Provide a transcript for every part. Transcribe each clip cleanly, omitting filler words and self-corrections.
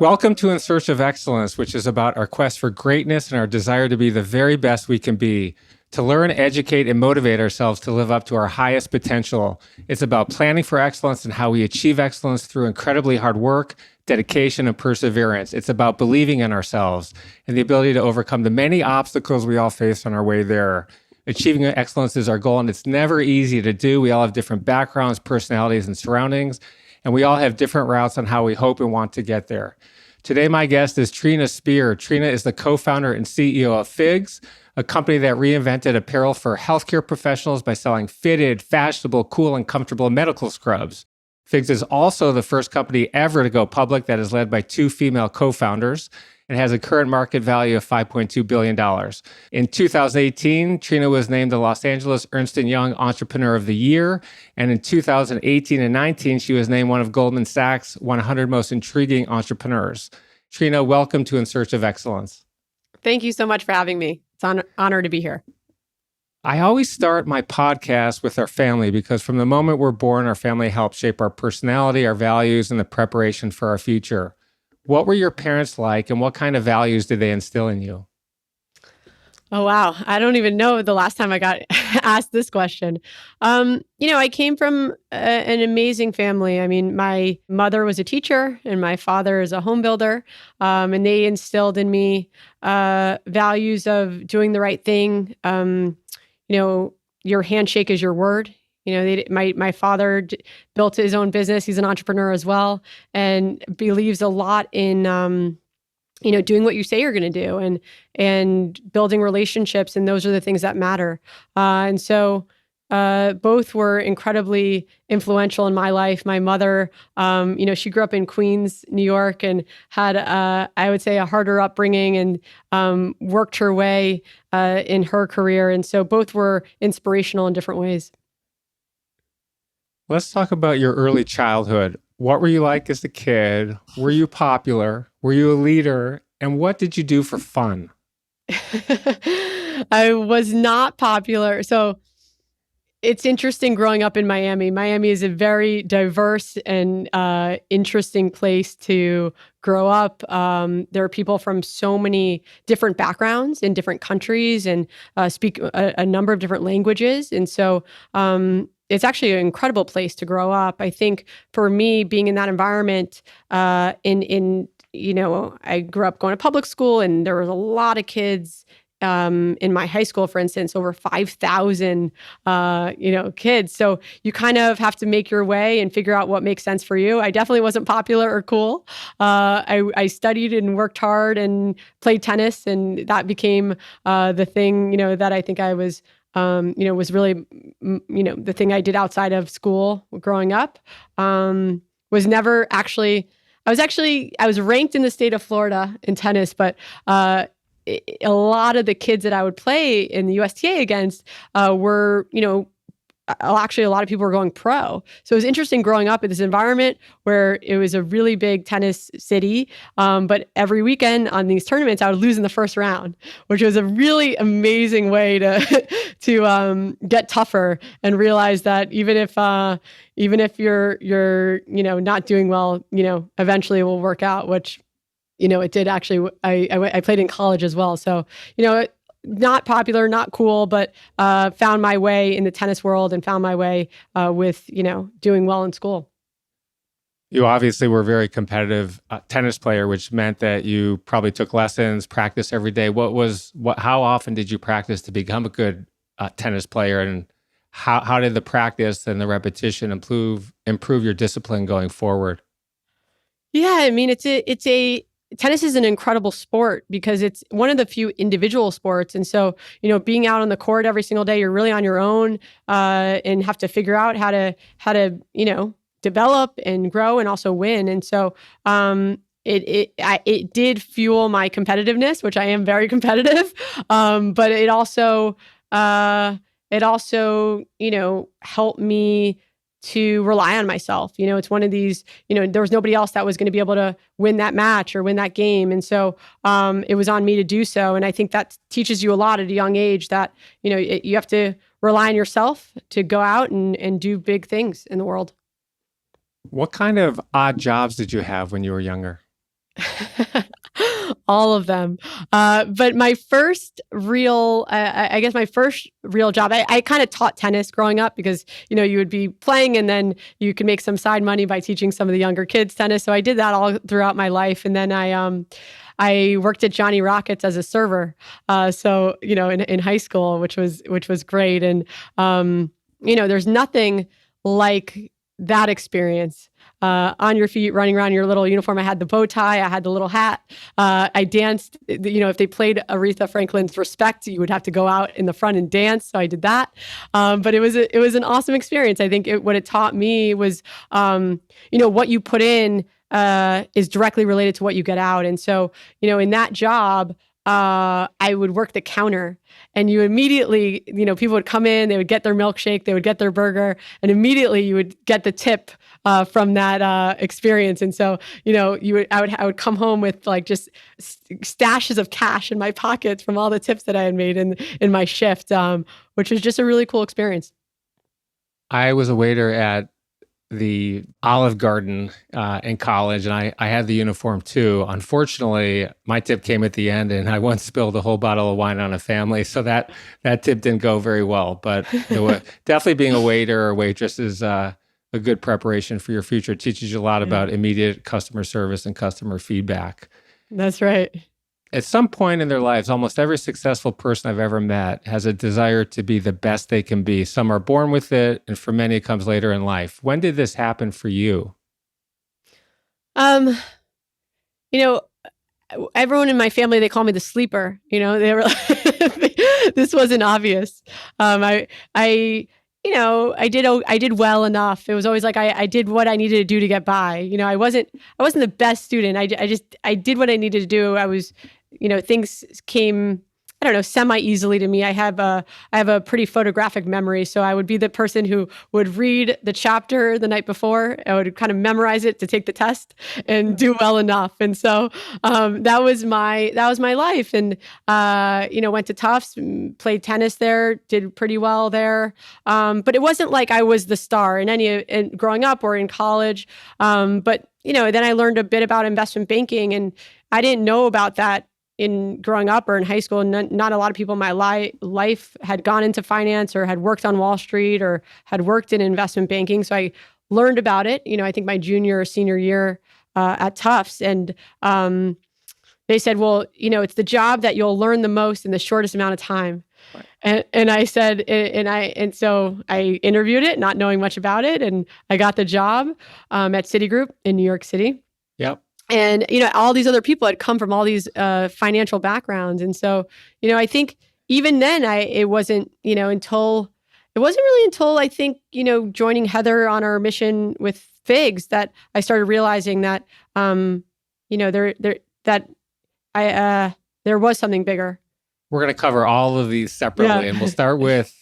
Welcome to In Search of Excellence, which is about our quest for greatness and our desire to be the very best we can be, to learn, educate, and motivate ourselves to live up to our highest potential. It's about planning for excellence and how we achieve excellence through incredibly hard work, dedication, and perseverance. It's about believing in ourselves and the ability to overcome the many obstacles we all face on our way there. Achieving excellence is our goal, and it's never easy to do. We all have different backgrounds, personalities, and surroundings, and we all have different routes on how we hope and want to get there. Today, my guest is Trina Spear. Trina is the co-founder and CEO of FIGS, a company that reinvented apparel for healthcare professionals by selling fitted, fashionable, cool, and comfortable medical scrubs. FIGS is also the first company ever to go public that is led by two female co-founders and has a current market value of $5.2 billion. In 2018, Trina was named the Los Angeles Ernst & Young Entrepreneur of the Year. And in 2018 and 19, she was named one of Goldman Sachs' 100 Most Intriguing Entrepreneurs. Trina, welcome to In Search of Excellence. Thank you so much for having me. It's an honor to be here. I always start my podcast with our family because from the moment we're born, our family helps shape our personality, our values, and the preparation for our future. What were your parents like, and what kind of values did they instill in you? Oh, wow. I don't even know the last time I got asked this question. I came from an amazing family. I mean, my mother was a teacher and my father is a home builder. And they instilled in me values of doing the right thing. Your handshake is your word. My father built his own business. He's an entrepreneur as well, and believes a lot in, doing what you say you're going to do and building relationships. And those are the things that matter. And so both were incredibly influential in my life. My mother, she grew up in Queens, New York, and had, I would say, a harder upbringing and worked her way in her career. And so both were inspirational in different ways. Let's talk about your early childhood. What were you like as a kid? Were you popular? Were you a leader? And what did you do for fun? I was not popular. So it's interesting growing up in Miami. Miami is a very diverse and interesting place to grow up. There are people from so many different backgrounds in different countries and speak a number of different languages. And so it's actually an incredible place to grow up. I think for me, being in that environment, I grew up going to public school, and there was a lot of kids in my high school, for instance, over 5,000, kids. So you kind of have to make your way and figure out what makes sense for you. I definitely wasn't popular or cool. I studied and worked hard and played tennis, and that became the thing, that I think I was was really, the thing I did outside of school growing up. Was never actually, I was ranked in the state of Florida in tennis, but a lot of the kids that I would play in the USTA against were, actually a lot of people were going pro. So it was interesting growing up in this environment where it was a really big tennis city. But every weekend on these tournaments, I would lose in the first round, which was a really amazing way to get tougher and realize that even if you're not doing well, eventually it will work out, which it did actually. I played in college as well. So, not popular, not cool, but found my way in the tennis world and found my way with, doing well in school. You obviously were a very competitive tennis player, which meant that you probably took lessons, practice every day. How often did you practice to become a good tennis player? And how did the practice and the repetition improve your discipline going forward? Yeah, I mean, tennis is an incredible sport because it's one of the few individual sports. And so, being out on the court every single day, you're really on your own and have to figure out how to, develop and grow and also win. And so it did fuel my competitiveness, which I am very competitive. But it also, helped me to rely on myself. It's one of these, there was nobody else that was going to be able to win that match or win that game. And so it was on me to do so. And I think that teaches you a lot at a young age that, you have to rely on yourself to go out and do big things in the world. What kind of odd jobs did you have when you were younger? All of them. But my first real, I guess my first real job, I kind of taught tennis growing up because, you would be playing and then you could make some side money by teaching some of the younger kids tennis. So I did that all throughout my life. And then I worked at Johnny Rockets as a server. So, in high school, which was great. And, there's nothing like that experience. On your feet, running around your little uniform. I had the bow tie. I had the little hat. I danced. If they played Aretha Franklin's "Respect," you would have to go out in the front and dance. So I did that. But it was an awesome experience. I think what it taught me was, what you put in is directly related to what you get out. And so, in that job, I would work the counter, and you immediately, people would come in, they would get their milkshake, they would get their burger, and immediately you would get the tip from that experience. And so, I would come home with like just stashes of cash in my pockets from all the tips that I had made in my shift, which was just a really cool experience. I was a waiter at the Olive Garden in college, and I had the uniform too. Unfortunately, my tip came at the end, and I once spilled a whole bottle of wine on a family, so that tip didn't go very well. But definitely being a waiter or waitress is a good preparation for your future. It teaches you a lot about immediate customer service and customer feedback. That's right. At some point in their lives, almost every successful person I've ever met has a desire to be the best they can be. Some are born with it, and for many, it comes later in life. When did this happen for you? Everyone in my family, they call me the sleeper. They were this wasn't obvious. I did well enough. It was always like I did what I needed to do to get by. I wasn't the best student. I did what I needed to do. I was, things came, I don't know, semi easily to me. I have a pretty photographic memory, so I would be the person who would read the chapter the night before. I would kind of memorize it to take the test and do well enough. And so that was my life. And went to Tufts, played tennis there, did pretty well there. But it wasn't like I was the star in growing up or in college. But then I learned a bit about investment banking, and I didn't know about that in growing up or in high school. Not a lot of people in my life had gone into finance or had worked on Wall Street or had worked in investment banking. So I learned about it, I think my junior or senior year at Tufts. And they said, well, it's the job that you'll learn the most in the shortest amount of time. Right. And I said, and so I interviewed it, not knowing much about it. And I got the job at Citigroup in New York City. Yep. And, all these other people had come from all these financial backgrounds. And so, I think even then it wasn't until I think, joining Heather on our mission with Figs that I started realizing that, there was something bigger. We're going to cover all of these separately, and we'll start with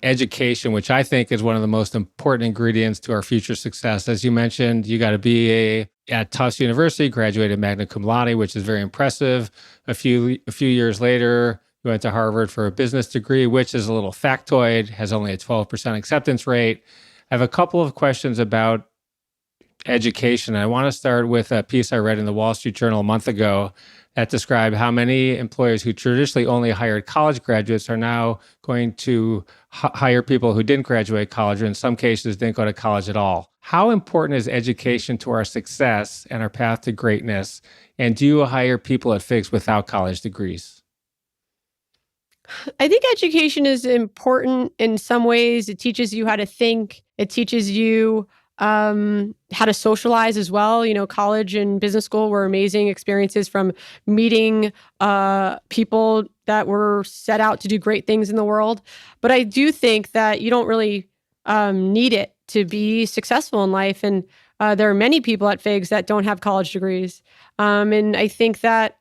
education, which I think is one of the most important ingredients to our future success. As you mentioned, you got a BA at Tufts University, graduated magna cum laude, which is very impressive. A few years later, you went to Harvard for a business degree, which is a little factoid, has only a 12% acceptance rate. I have a couple of questions about education. I want to start with a piece I read in the Wall Street Journal a month ago that described how many employers who traditionally only hired college graduates are now going to hire people who didn't graduate college, or in some cases didn't go to college at all. How important is education to our success and our path to greatness? And do you hire people at Figs without college degrees? I think education is important in some ways. It teaches you how to think. It teaches you how to socialize as well. College and business school were amazing experiences, from meeting people that were set out to do great things in the world. But I do think that you don't really need it to be successful in life. And there are many people at Figs that don't have college degrees. And I think that,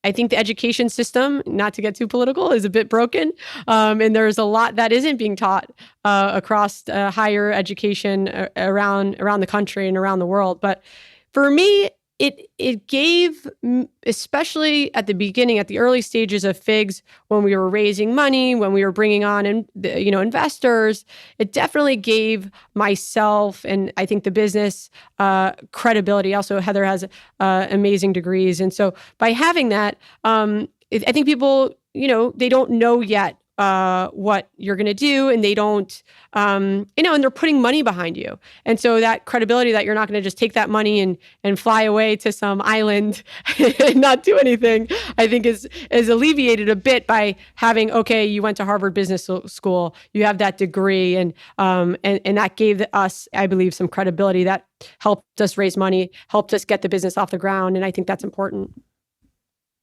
I think the education system, not to get too political, is a bit broken. And there's a lot that isn't being taught across higher education around the country and around the world. But for me, it gave, especially at the beginning, at the early stages of Figs, when we were raising money, when we were bringing on investors, it definitely gave myself and I think the business credibility. Also, Heather has amazing degrees, and so by having that, I think people, they don't know yet what you're going to do, and they don't, and they're putting money behind you. And so that credibility that you're not going to just take that money and fly away to some island and not do anything, I think is alleviated a bit by having, okay, you went to Harvard Business School, you have that degree, and that gave us, I believe, some credibility that helped us raise money, helped us get the business off the ground. And I think that's important.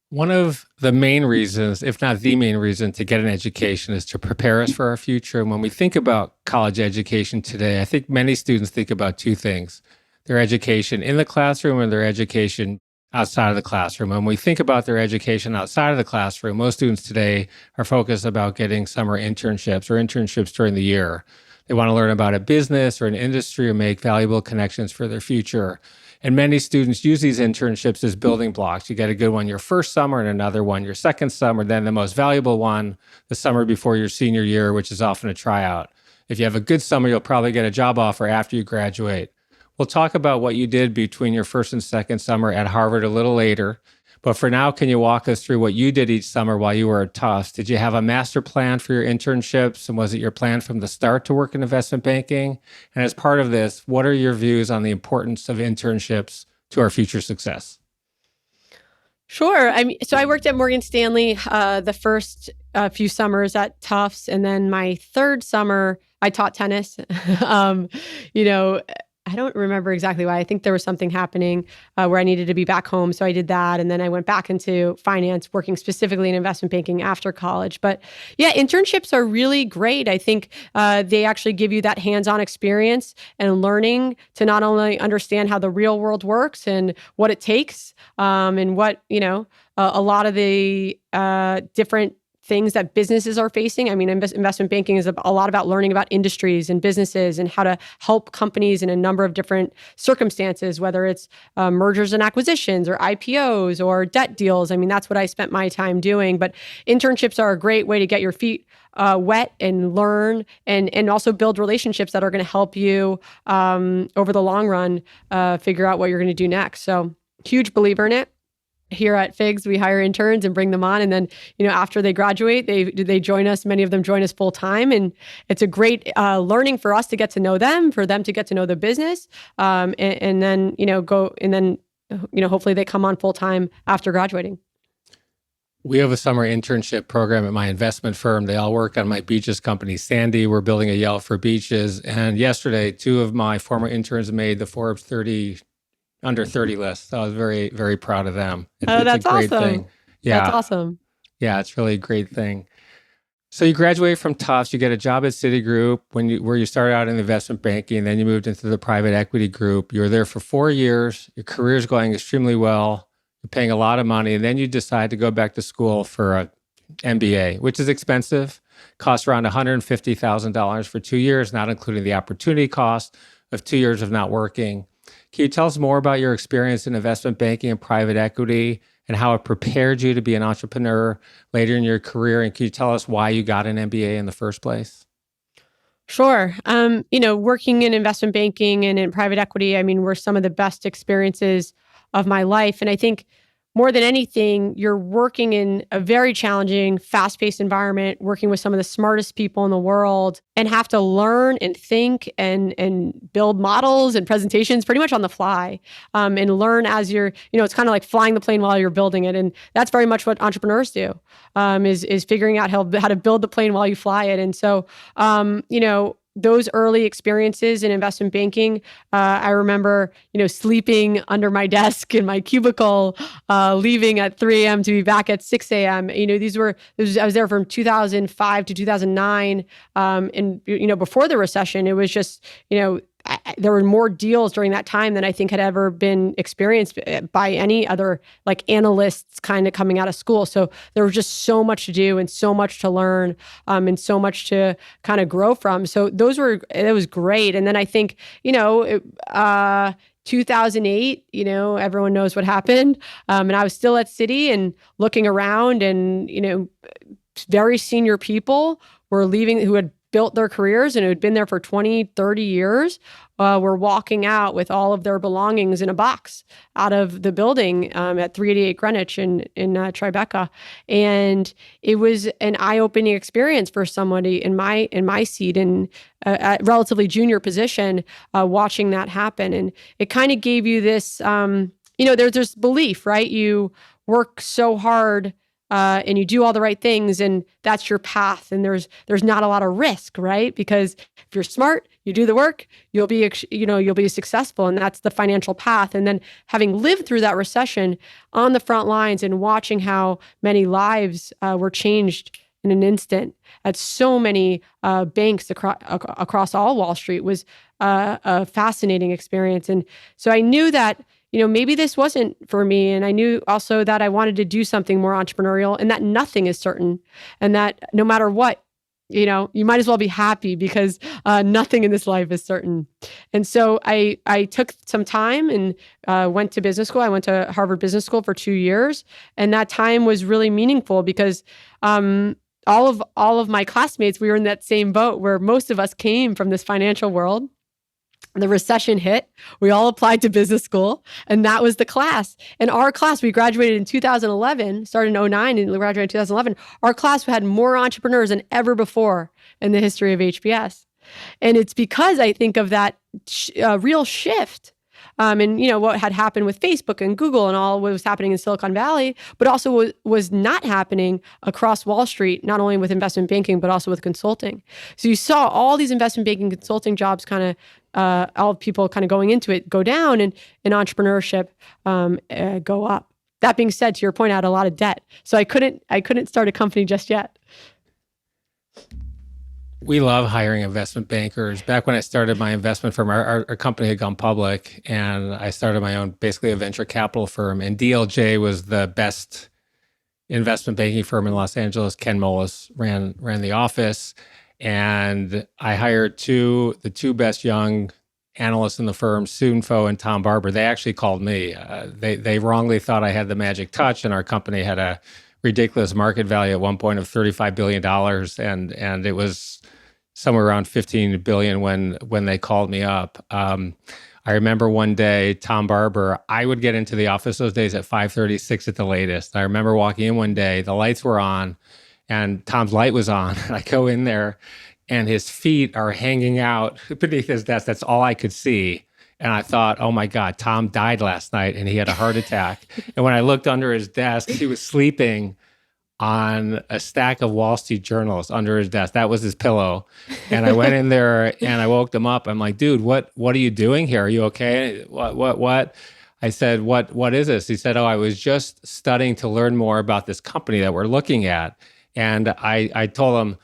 One of the main reasons, if not the main reason, to get an education is to prepare us for our future. And when we think about college education today, I think many students think about two things: their education in the classroom and their education outside of the classroom. When we think about their education outside of the classroom, most students today are focused about getting summer internships or internships during the year. They want to learn about a business or an industry or make valuable connections for their future. And many students use these internships as building blocks. You get a good one your first summer and another one your second summer, then the most valuable one the summer before your senior year, which is often a tryout. If you have a good summer, you'll probably get a job offer after you graduate. We'll talk about what you did between your first and second summer at Harvard a little later. But for now, can you walk us through what you did each summer while you were at Tufts? Did you have a master plan for your internships? And was it your plan from the start to work in investment banking? And as part of this, what are your views on the importance of internships to our future success? Sure. So I worked at Morgan Stanley the first few summers at Tufts. And then my third summer, I taught tennis. I don't remember exactly why. I think there was something happening where I needed to be back home. So I did that. And then I went back into finance, working specifically in investment banking after college. But yeah, internships are really great. I think they actually give you that hands-on experience and learning to not only understand how the real world works and what it takes and what, a lot of the different things that businesses are facing. I mean, investment banking is a lot about learning about industries and businesses and how to help companies in a number of different circumstances, whether it's mergers and acquisitions or IPOs or debt deals. I mean, that's what I spent my time doing. But internships are a great way to get your feet wet and learn and also build relationships that are going to help you over the long run figure out what you're going to do next. So huge believer in it. Here at Figs, we hire interns and bring them on. And then, after they graduate, they join us. Many of them join us full time. And it's a great learning for us to get to know them, for them to get to know the business. And then, hopefully they come on full time after graduating. We have a summer internship program at my investment firm. They all work on my beaches company, Sandy. We're building a Yelp for beaches. And yesterday, two of my former interns made the Forbes under 30 list. So I was very, very proud of them. That's a great awesome. thing. Yeah. That's awesome. Yeah, it's really a great thing. So you graduate from Tufts, you get a job at Citigroup where you started out in investment banking, and then you moved into the private equity group. You were there for 4 years. Your career's going extremely well. You're paying a lot of money. And then you decide to go back to school for an MBA, which is expensive. Costs around $150,000 for 2 years, not including the opportunity cost of 2 years of not working. Can you tell us more about your experience in investment banking and private equity and how it prepared you to be an entrepreneur later in your career? And can you tell us why you got an MBA in the first place? Sure. Working in investment banking and in private equity, were some of the best experiences of my life. And I think more than anything, you're working in a very challenging, fast-paced environment, working with some of the smartest people in the world, and have to learn and think and build models and presentations pretty much on the fly, and learn as you're, it's kind of like flying the plane while you're building it. And that's very much what entrepreneurs do, is figuring out how to build the plane while you fly it. And so, those early experiences in investment banking, I remember, sleeping under my desk in my cubicle, leaving at 3 a.m. to be back at 6 a.m. I was there from 2005 to 2009. And, before the recession, it was just, there were more deals during that time than I think had ever been experienced by any other analysts kind of coming out of school. So there was just so much to do and so much to learn, and so much to kind of grow from. So it was great. And then I think, 2008, everyone knows what happened. And I was still at Citi and looking around, and, very senior people were leaving who had built their careers and who had been there for 20, 30 years, were walking out with all of their belongings in a box out of the building at 388 Greenwich in Tribeca. And it was an eye-opening experience for somebody in my seat in a relatively junior position, watching that happen. And it kind of gave you this, there's this belief, right? You work so hard and you do all the right things, and that's your path. And there's not a lot of risk, right? Because if you're smart, you do the work, you'll be successful, and that's the financial path. And then having lived through that recession on the front lines and watching how many lives were changed in an instant at so many banks across all Wall Street was a fascinating experience. And so I knew that maybe this wasn't for me. And I knew also that I wanted to do something more entrepreneurial, and that nothing is certain, and that no matter what, you might as well be happy, because nothing in this life is certain. And so I took some time and went to business school. I went to Harvard Business School for 2 years. And that time was really meaningful because all of my classmates, we were in that same boat where most of us came from this financial world. The recession hit. We all applied to business school, and that was the class. And our class, we graduated in 2011, started in 2009 and graduated in 2011. Our class had more entrepreneurs than ever before in the history of HBS. And it's because I think of that real shift. And what had happened with Facebook and Google and all what was happening in Silicon Valley, but also was not happening across Wall Street, not only with investment banking, but also with consulting. So you saw all these investment banking consulting jobs kind of, all people kind of going into it go down, and entrepreneurship go up. That being said, to your point, I had a lot of debt, so I couldn't start a company just yet. We love hiring investment bankers. Back when I started my investment firm, our company had gone public, and I started my own, basically a venture capital firm. And DLJ was the best investment banking firm in Los Angeles. Ken Moelis ran the office, and I hired the two best young analysts in the firm, Soon Fo and Tom Barber. They actually called me. They wrongly thought I had the magic touch, and our company had a ridiculous market value at one point of $35 billion, and it was somewhere around 15 billion when they called me up. I remember one day, Tom Barber, I would get into the office those days at 5:30, 6 at the latest. I remember walking in one day, the lights were on, and Tom's light was on. I go in there, and his feet are hanging out beneath his desk. That's all I could see. And I thought, oh my God, Tom died last night, and he had a heart attack. And when I looked under his desk, he was sleeping on a stack of Wall Street journals under his desk. That was his pillow. And I went in there and I woke him up. I'm like, dude, what are you doing here? Are you okay? What? I said, what is this? He said, oh, I was just studying to learn more about this company that we're looking at. And I told him,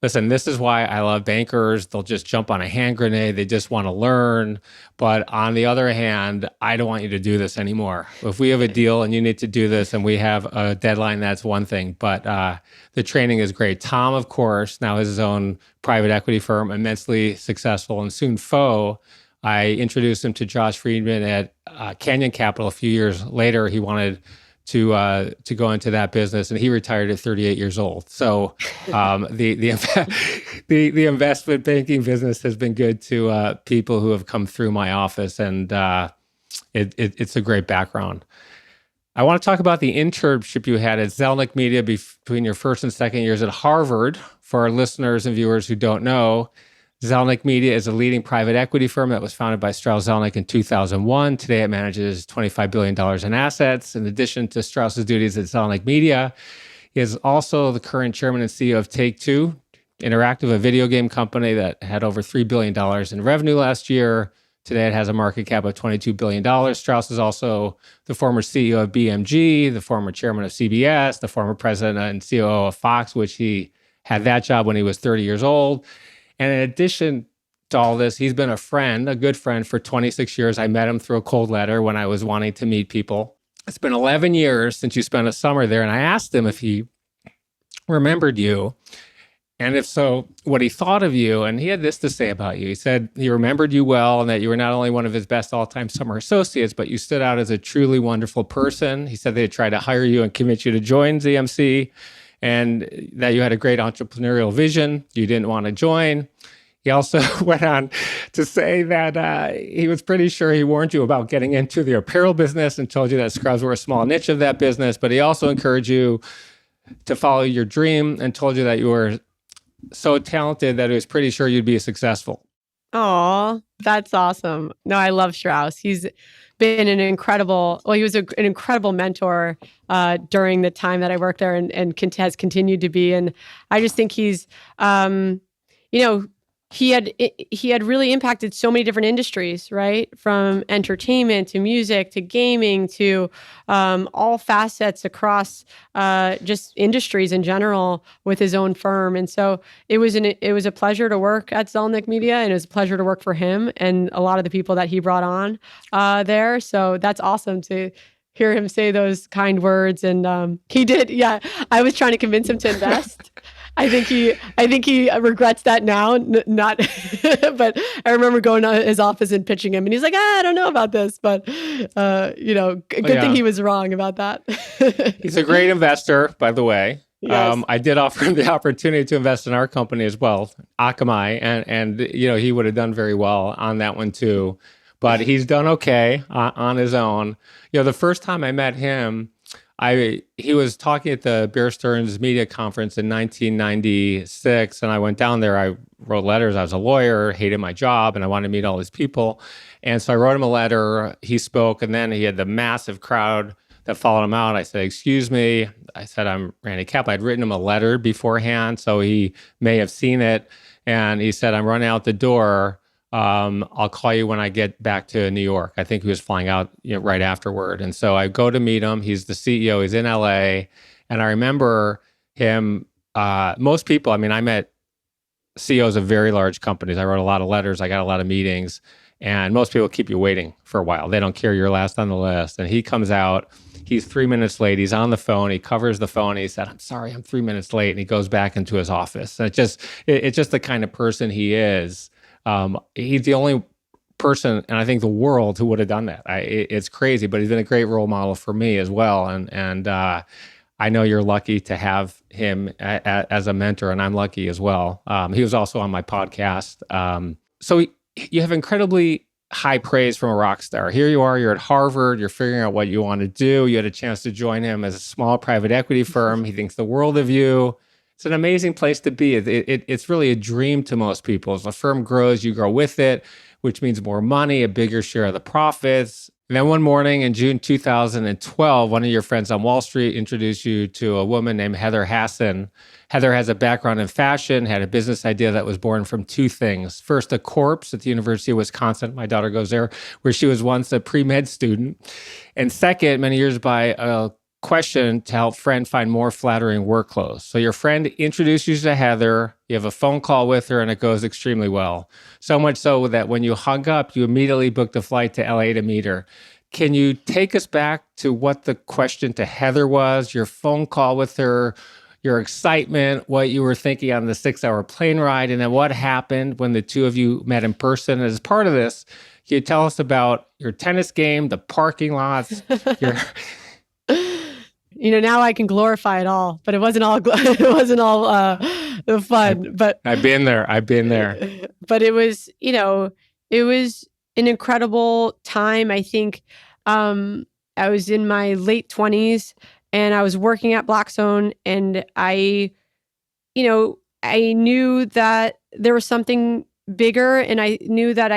listen, this is why I love bankers. They'll just jump on a hand grenade. They just want to learn. But on the other hand, I don't want you to do this anymore. If we have a deal and you need to do this and we have a deadline, that's one thing. But the training is great. Tom, of course, now has his own private equity firm, immensely successful. And Soon Fo, I introduced him to Josh Friedman at Canyon Capital a few years later. He wanted to go into that business, and he retired at 38 years old. So the investment banking business has been good to people who have come through my office, and it's a great background. I want to talk about the internship you had at Zelnick Media between your first and second years at Harvard. For our listeners and viewers who don't know, Zelnick Media is a leading private equity firm that was founded by Strauss Zelnick in 2001. Today, it manages $25 billion in assets. In addition to Strauss's duties at Zelnick Media, he is also the current chairman and CEO of Take-Two Interactive, a video game company that had over $3 billion in revenue last year. Today, it has a market cap of $22 billion. Strauss is also the former CEO of BMG, the former chairman of CBS, the former president and COO of Fox, which he had that job when he was 30 years old. And in addition to all this, he's been a good friend for 26 years. I met him through a cold letter when I was wanting to meet people. It's been 11 years since you spent a summer there. And I asked him if he remembered you. And if so, what he thought of you. And he had this to say about you. He said he remembered you well and that you were not only one of his best all-time summer associates, but you stood out as a truly wonderful person. He said they'd try to hire you and commit you to join ZMC, and that you had a great entrepreneurial vision. You didn't want to join. He also went on to say that he was pretty sure he warned you about getting into the apparel business and told you that scrubs were a small niche of that business, but he also encouraged you to follow your dream and told you that you were so talented that he was pretty sure you'd be successful. Oh, that's awesome. No, I love Strauss. He's been he was an incredible mentor during the time that I worked there and has continued to be. And I just think he's, he had really impacted so many different industries, right? From entertainment to music to gaming to all facets across just industries in general with his own firm. And so it was a pleasure to work at Zelnick Media, and it was a pleasure to work for him and a lot of the people that he brought on there. So that's awesome to hear him say those kind words. And he did. Yeah, I was trying to convince him to invest. I think he regrets that now. Not, but I remember going to his office and pitching him, and he's like, I don't know about this, but good thing he was wrong about that. He's a great investor, by the way. Yes. I did offer him the opportunity to invest in our company as well, Akamai, and he would have done very well on that one too. But he's done okay on his own. The first time I met him, he was talking at the Bear Stearns Media Conference in 1996, and I went down there. I wrote letters. I was a lawyer, hated my job, and I wanted to meet all these people. And so I wrote him a letter. He spoke, and then he had the massive crowd that followed him out. I said, excuse me. I said, I'm Randy Kaplan. I'd written him a letter beforehand, so he may have seen it. And he said, I'm running out the door. I'll call you when I get back to New York. I think he was flying out right afterward. And so I go to meet him. He's the CEO. He's in LA. And I remember him, most people, I met CEOs of very large companies. I wrote a lot of letters. I got a lot of meetings. And most people keep you waiting for a while. They don't care. You're last on the list. And he comes out. He's 3 minutes late. He's on the phone. He covers the phone. He said, I'm sorry, I'm 3 minutes late. And he goes back into his office. And it's just the kind of person he is. He's the only person, and I think the world, who would have done that. It's crazy, but he's been a great role model for me as well. And I know you're lucky to have him as a mentor, and I'm lucky as well. He was also on my podcast. So you have incredibly high praise from a rock star. Here you are, you're at Harvard, you're figuring out what you want to do. You had a chance to join him as a small private equity firm. He thinks the world of you. It's an amazing place to be. It's really a dream to most people. As the firm grows, you grow with it, which means more money, a bigger share of the profits. And then one morning in June 2012, one of your friends on Wall Street introduced you to a woman named Heather Hasson. Heather has a background in fashion, had a business idea that was born from two things. First, a corpse at the University of Wisconsin. My daughter goes there, where she was once a pre-med student. And second, many years by a question to help friend find more flattering work clothes. So your friend introduced you to Heather, you have a phone call with her, and it goes extremely well. So much so that when you hung up, you immediately booked a flight to LA to meet her. Can you take us back to what the question to Heather was, your phone call with her, your excitement, what you were thinking on the 6-hour plane ride, and then what happened when the two of you met in person? As part of this, can you tell us about your tennis game, the parking lots, your... Now I can glorify it all, but it wasn't all fun. But I've been there. But it was, it was an incredible time. I think I was in my late 20s and I was working at Blackstone, and I knew that there was something bigger, and I knew that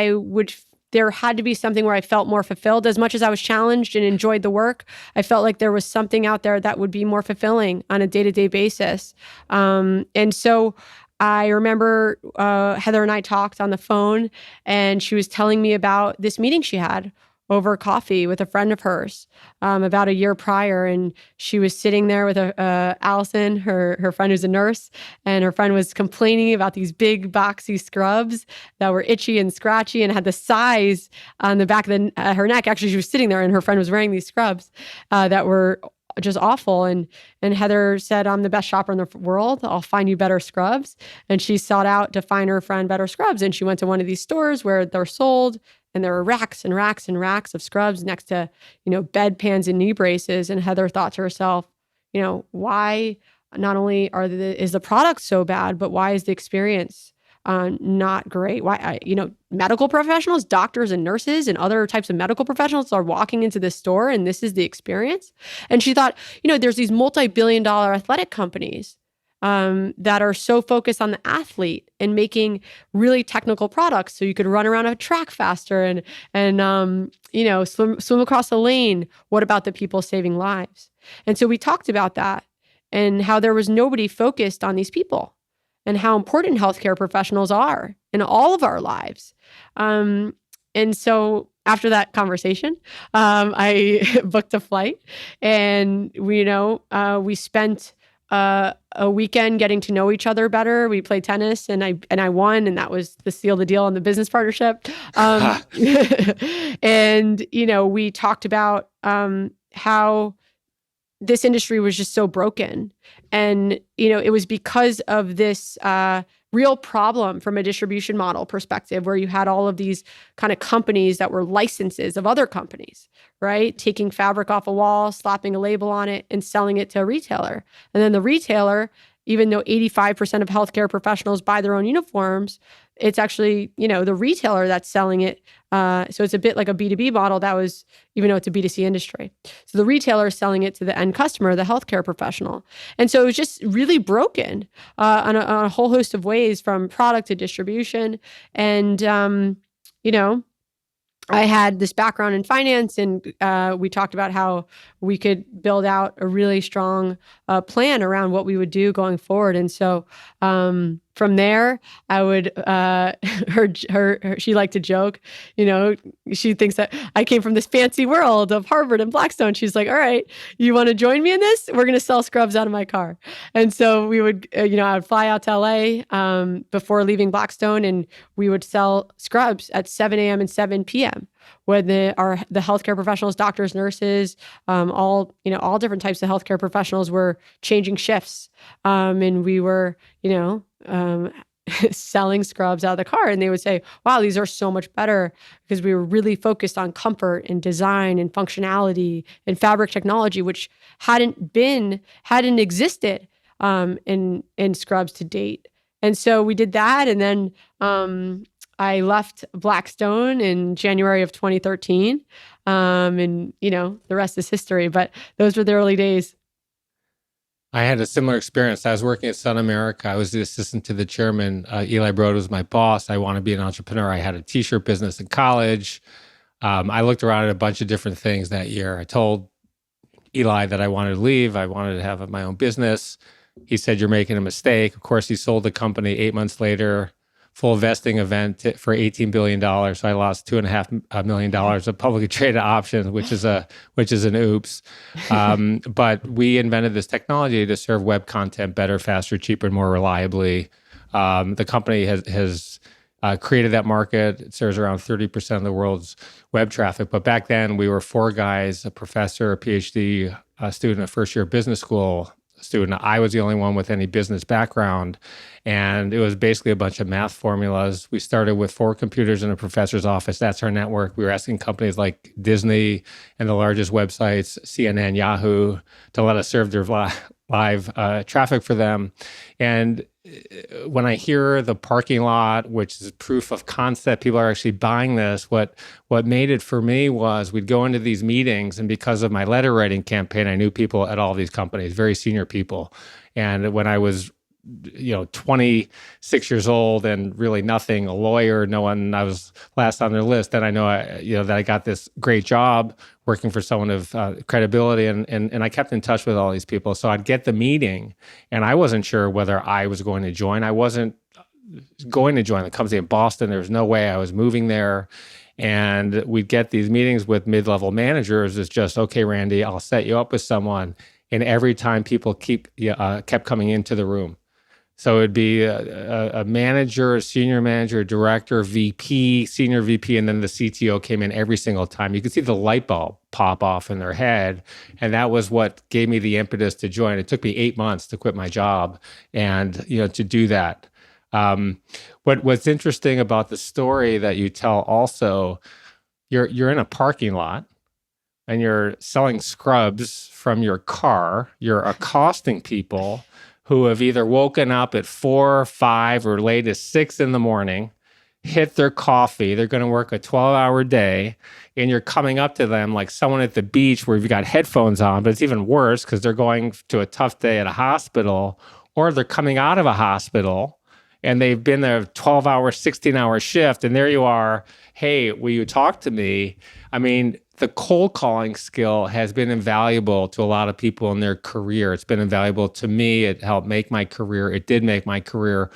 there had to be something where I felt more fulfilled. As much as I was challenged and enjoyed the work, I felt like there was something out there that would be more fulfilling on a day-to-day basis. And so I remember Heather and I talked on the phone, and she was telling me about this meeting she had over coffee with a friend of hers about a year prior. And she was sitting there with Allison, her friend who's a nurse, and her friend was complaining about these big boxy scrubs that were itchy and scratchy and had the size on the back of her neck. Actually, she was sitting there and her friend was wearing these scrubs that were just awful. And Heather said, I'm the best shopper in the world. I'll find you better scrubs. And she sought out to find her friend better scrubs. And she went to one of these stores where they're sold, and there were racks and racks and racks of scrubs next to, bedpans and knee braces. And Heather thought to herself, why not only is the product so bad, but why is the experience not great? Why, medical professionals, doctors and nurses and other types of medical professionals are walking into this store and this is the experience. And she thought, there's these multi-billion-dollar athletic companies that are so focused on the athlete and making really technical products so you could run around a track faster and swim across the lane. What about the people saving lives? And so we talked about that and how there was nobody focused on these people and how important healthcare professionals are in all of our lives. And so after that conversation, I booked a flight, and we spent a weekend getting to know each other better. We played tennis, and I won, and that was the seal of the deal on the business partnership. And we talked about how this industry was just so broken. And, it was because of this real problem from a distribution model perspective, where you had all of these kind of companies that were licenses of other companies, right? Taking fabric off a wall, slapping a label on it, and selling it to a retailer. And then the retailer, even though 85% of healthcare professionals buy their own uniforms, it's actually, the retailer that's selling it. So it's a bit like a B2B model that was, even though it's a B2C industry. So the retailer is selling it to the end customer, the healthcare professional. And so it was just really broken on a whole host of ways, from product to distribution. And, I had this background in finance, and we talked about how we could build out a really strong plan around what we would do going forward. And so from there, I would, she liked to joke, she thinks that I came from this fancy world of Harvard and Blackstone. She's like, all right, you want to join me in this? We're going to sell scrubs out of my car. And so we would, I would fly out to LA before leaving Blackstone, and we would sell scrubs at 7 a.m. and 7 p.m. when the healthcare professionals, doctors, nurses, all different types of healthcare professionals were changing shifts. And we were, selling scrubs out of the car, and they would say, wow, these are so much better, because we were really focused on comfort and design and functionality and fabric technology, which hadn't existed in scrubs to date. And so we did that. And then I left Blackstone in January of 2013. And the rest is history, but those were the early days. I had a similar experience. I was working at Sun America. I was the assistant to the chairman. Eli Broad was my boss. I wanted to be an entrepreneur. I had a t-shirt business in college. I looked around at a bunch of different things that year. I told Eli that I wanted to leave. I wanted to have my own business. He said, you're making a mistake. Of course, he sold the company 8 months later, full vesting event for $18 billion. So I lost $2.5 million of publicly traded options, which is an oops. But we invented this technology to serve web content better, faster, cheaper, and more reliably. The company has created that market. It serves around 30% of the world's web traffic. But back then, we were 4 guys, a professor, a PhD student, a first-year business school student. I was the only one with any business background. And it was basically a bunch of math formulas. We started with 4 computers in a professor's office. That's our network. We were asking companies like Disney and the largest websites, CNN, Yahoo, to let us serve their live traffic for them. And when I hear the parking lot, which is proof of concept, people are actually buying this. What made it for me was we'd go into these meetings, and because of my letter writing campaign, I knew people at all these companies, very senior people. And when I was 26 years old and really nothing, a lawyer, no one, I was last on their list. Then I know that I got this great job working for someone of credibility, and I kept in touch with all these people. So I'd get the meeting, and I wasn't sure whether I was going to join. I wasn't going to join the company in Boston. There was no way I was moving there. And we'd get these meetings with mid-level managers. It's just, okay, Randy, I'll set you up with someone. And every time people kept coming into the room, So it'd be a manager, a senior manager, a director, VP, senior VP, and then the CTO came in every single time. You could see the light bulb pop off in their head. And that was what gave me the impetus to join. It took me 8 months to quit my job and, to do that. What's interesting about the story that you tell also, you're in a parking lot and you're selling scrubs from your car. You're accosting people who have either woken up at 4, 5, or late as 6 in the morning, hit their coffee. They're going to work a 12-hour day, and you're coming up to them like someone at the beach where you've got headphones on, but it's even worse because they're going to a tough day at a hospital, or they're coming out of a hospital and they've been there a 12-hour, 16-hour shift, and there you are. Hey, will you talk to me? I mean, the cold calling skill has been invaluable to a lot of people in their career. It's been invaluable to me. It helped make my career. It did make my career.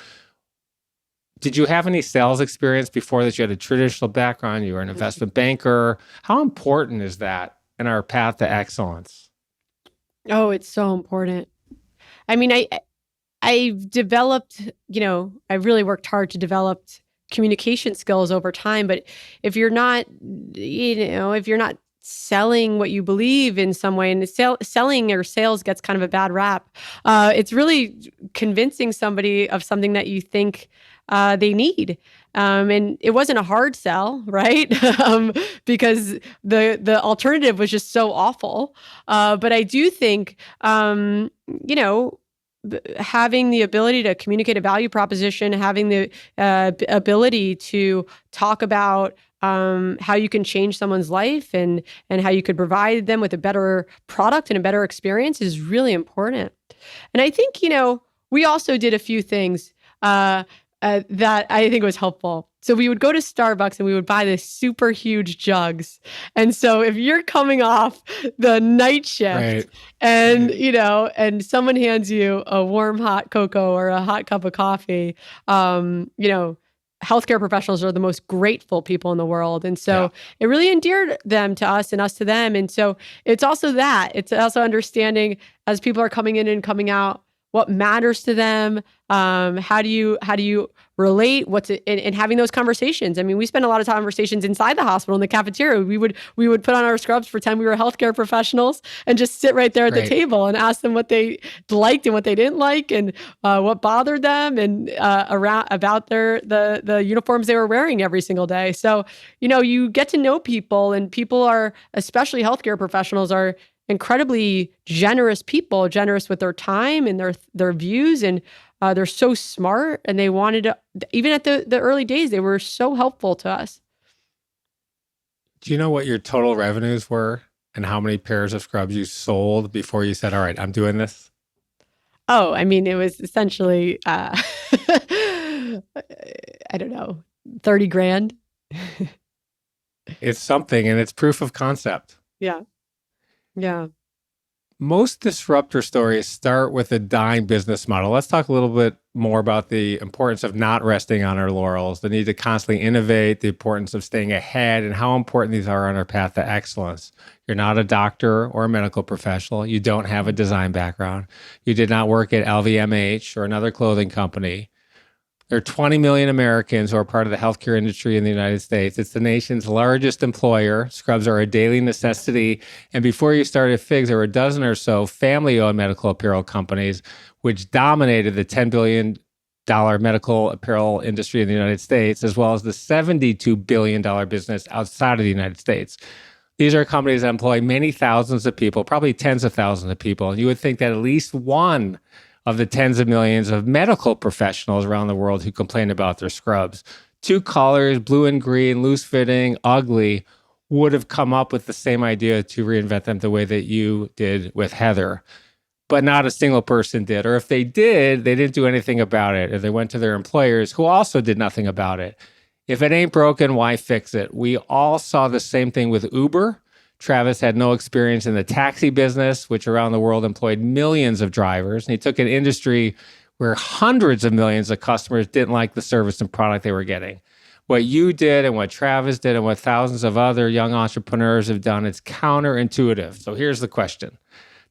Did you have any sales experience before that? You had a traditional background. You were an investment banker. How important is that in our path to excellence? Oh, it's so important. I mean, I've developed, I really worked hard to develop communication skills over time. But if you're not, selling what you believe in some way, and selling or sales gets kind of a bad rap, it's really convincing somebody of something that you think they need. And it wasn't a hard sell, right? Because the alternative was just so awful. But I do think, having the ability to communicate a value proposition, having the ability to talk about how you can change someone's life and how you could provide them with a better product and a better experience is really important. And I think, we also did a few things that I think was helpful. So we would go to Starbucks and we would buy this super huge jugs. And so if you're coming off the night shift, Right. and, and someone hands you a warm hot cocoa or a hot cup of coffee, healthcare professionals are the most grateful people in the world. And so it really endeared them to us and us to them. And so it's also that. It's also understanding as people are coming in and coming out, what matters to them. How do you relate? And having those conversations. I mean, we spend a lot of conversations inside the hospital in the cafeteria. We would put on our scrubs, pretend we were healthcare professionals, and just sit right there at the table and ask them what they liked and what they didn't like, and what bothered them, and about the uniforms they were wearing every single day. So you get to know people, and people are, especially healthcare professionals, are incredibly generous people, generous with their time and their views, and they're so smart, and they wanted to, even at the early days, they were so helpful to us. Do you know what your total revenues were and how many pairs of scrubs you sold before you said, all right, I'm doing this? Oh, I mean, it was essentially, I don't know, 30 grand. It's something, and it's proof of concept. Yeah. Yeah. Most disruptor stories start with a dying business model. Let's talk a little bit more about the importance of not resting on our laurels, the need to constantly innovate, the importance of staying ahead, and how important these are on our path to excellence. You're not a doctor or a medical professional. You don't have a design background. You did not work at LVMH or another clothing company. There are 20 million Americans who are part of the healthcare industry in the United States. It's the nation's largest employer. Scrubs are a daily necessity. And before you started FIGS, there were a dozen or so family-owned medical apparel companies, which dominated the $10 billion medical apparel industry in the United States, as well as the $72 billion business outside of the United States. These are companies that employ many thousands of people, probably tens of thousands of people. And you would think that at least one of the tens of millions of medical professionals around the world who complain about their scrubs, 2 colors, blue and green, loose fitting, ugly, would have come up with the same idea to reinvent them the way that you did with Heather. But not a single person did. Or if they did, they didn't do anything about it. Or they went to their employers who also did nothing about it. If it ain't broken, why fix it? We all saw the same thing with Uber. Travis had no experience in the taxi business, which around the world employed millions of drivers. And he took an industry where hundreds of millions of customers didn't like the service and product they were getting. What you did and what Travis did and what thousands of other young entrepreneurs have done, it's counterintuitive. So here's the question.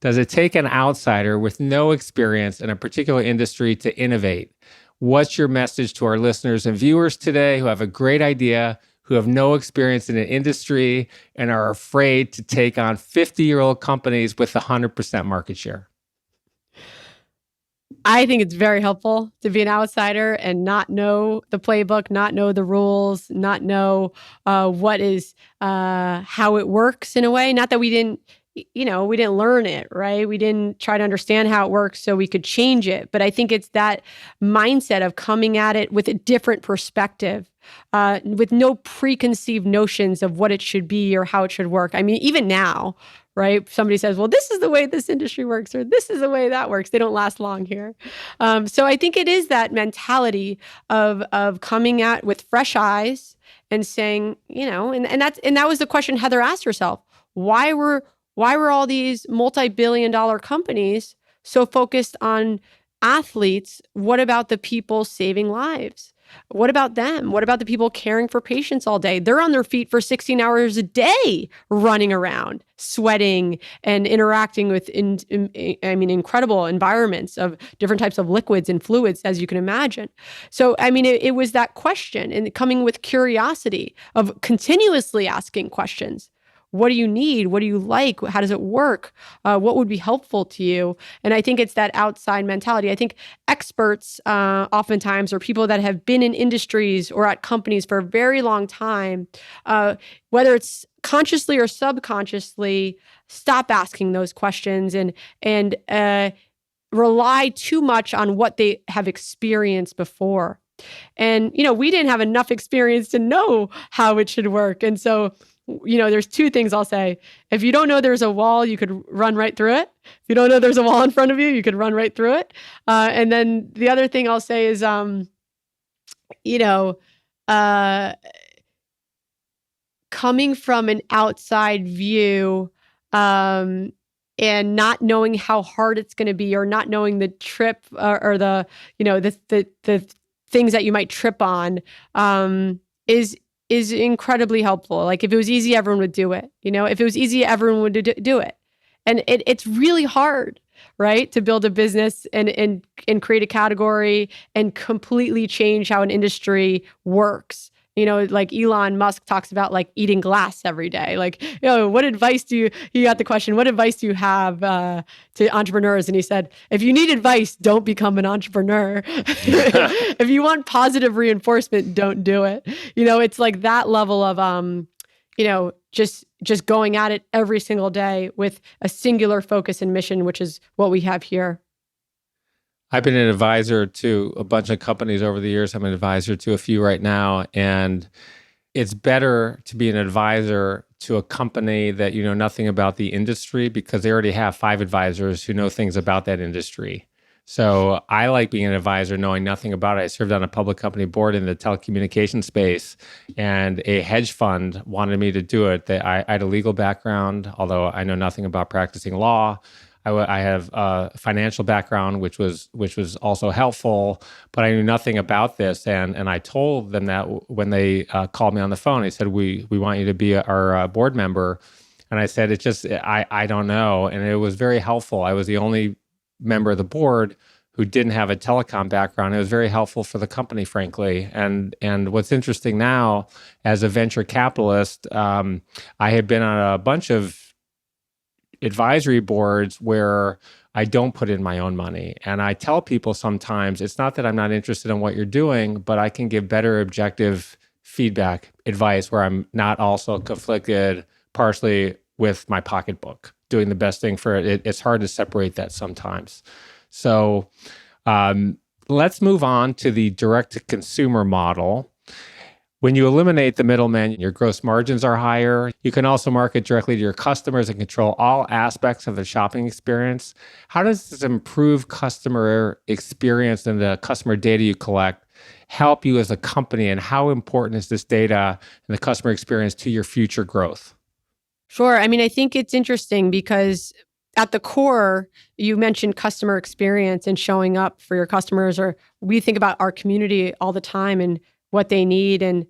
Does it take an outsider with no experience in a particular industry to innovate? What's your message to our listeners and viewers today who have a great idea, who have no experience in an industry, and are afraid to take on 50-year-old companies with 100% market share? I think it's very helpful to be an outsider and not know the playbook, not know the rules, not know what is how it works in a way. Not that we didn't, we didn't learn it, right? We didn't try to understand how it works so we could change it. But I think it's that mindset of coming at it with a different perspective, with no preconceived notions of what it should be or how it should work. I mean, even now, right? Somebody says, well, this is the way this industry works, or this is the way that works. They don't last long here. So I think it is that mentality of coming at with fresh eyes and saying, and that was the question Heather asked herself. Why were all these multi-billion-dollar companies so focused on athletes? What about the people saving lives? What about them? What about the people caring for patients all day? They're on their feet for 16 hours a day, running around, sweating, and interacting with, incredible environments of different types of liquids and fluids, as you can imagine. So, it was that question and coming with curiosity of continuously asking questions. What do you need? What do you like? How does it work? What would be helpful to you? And I think it's that outside mentality. I think experts oftentimes are people that have been in industries or at companies for a very long time, whether it's consciously or subconsciously, stop asking those questions and rely too much on what they have experienced before. And, we didn't have enough experience to know how it should work. And so, there's two things I'll say. If you don't know there's a wall, you could run right through it. If you don't know there's a wall in front of you, you could run right through it. And then the other thing I'll say is, coming from an outside view, and not knowing how hard it's going to be, or not knowing the trip or the things that you might trip on, is incredibly helpful. Like if it was easy, everyone would do it. If it was easy, everyone would do it. And it's really hard, right? To build a business and create a category and completely change how an industry works. Like Elon Musk talks about like eating glass every day. Like, what advice he got the question, what advice do you have to entrepreneurs? And he said, if you need advice, don't become an entrepreneur. If you want positive reinforcement, don't do it. It's like that level of, just going at it every single day with a singular focus and mission, which is what we have here. I've been an advisor to a bunch of companies over the years. I'm an advisor to a few right now. And it's better to be an advisor to a company that you know nothing about the industry, because they already have 5 advisors who know things about that industry. So I like being an advisor knowing nothing about it. I served on a public company board in the telecommunications space, and a hedge fund wanted me to do it. I had a legal background, although I know nothing about practicing law. I have a financial background, which was also helpful, but I knew nothing about this. And I told them that when they called me on the phone. They said, we want you to be our board member. And I said, I don't know. And it was very helpful. I was the only member of the board who didn't have a telecom background. It was very helpful for the company, frankly. And what's interesting now, as a venture capitalist, I have been on a bunch of advisory boards where I don't put in my own money. And I tell people sometimes, it's not that I'm not interested in what you're doing, but I can give better objective feedback, advice, where I'm not also conflicted partially with my pocketbook, doing the best thing for it. It's hard to separate that sometimes. So let's move on to the direct-to-consumer model. When you eliminate the middleman, your gross margins are higher. You can also market directly to your customers and control all aspects of the shopping experience. How does this improve customer experience and the customer data you collect help you as a company? And how important is this data and the customer experience to your future growth? Sure. I think it's interesting because at the core, you mentioned customer experience and showing up for your customers, or we think about our community all the time and what they need. And,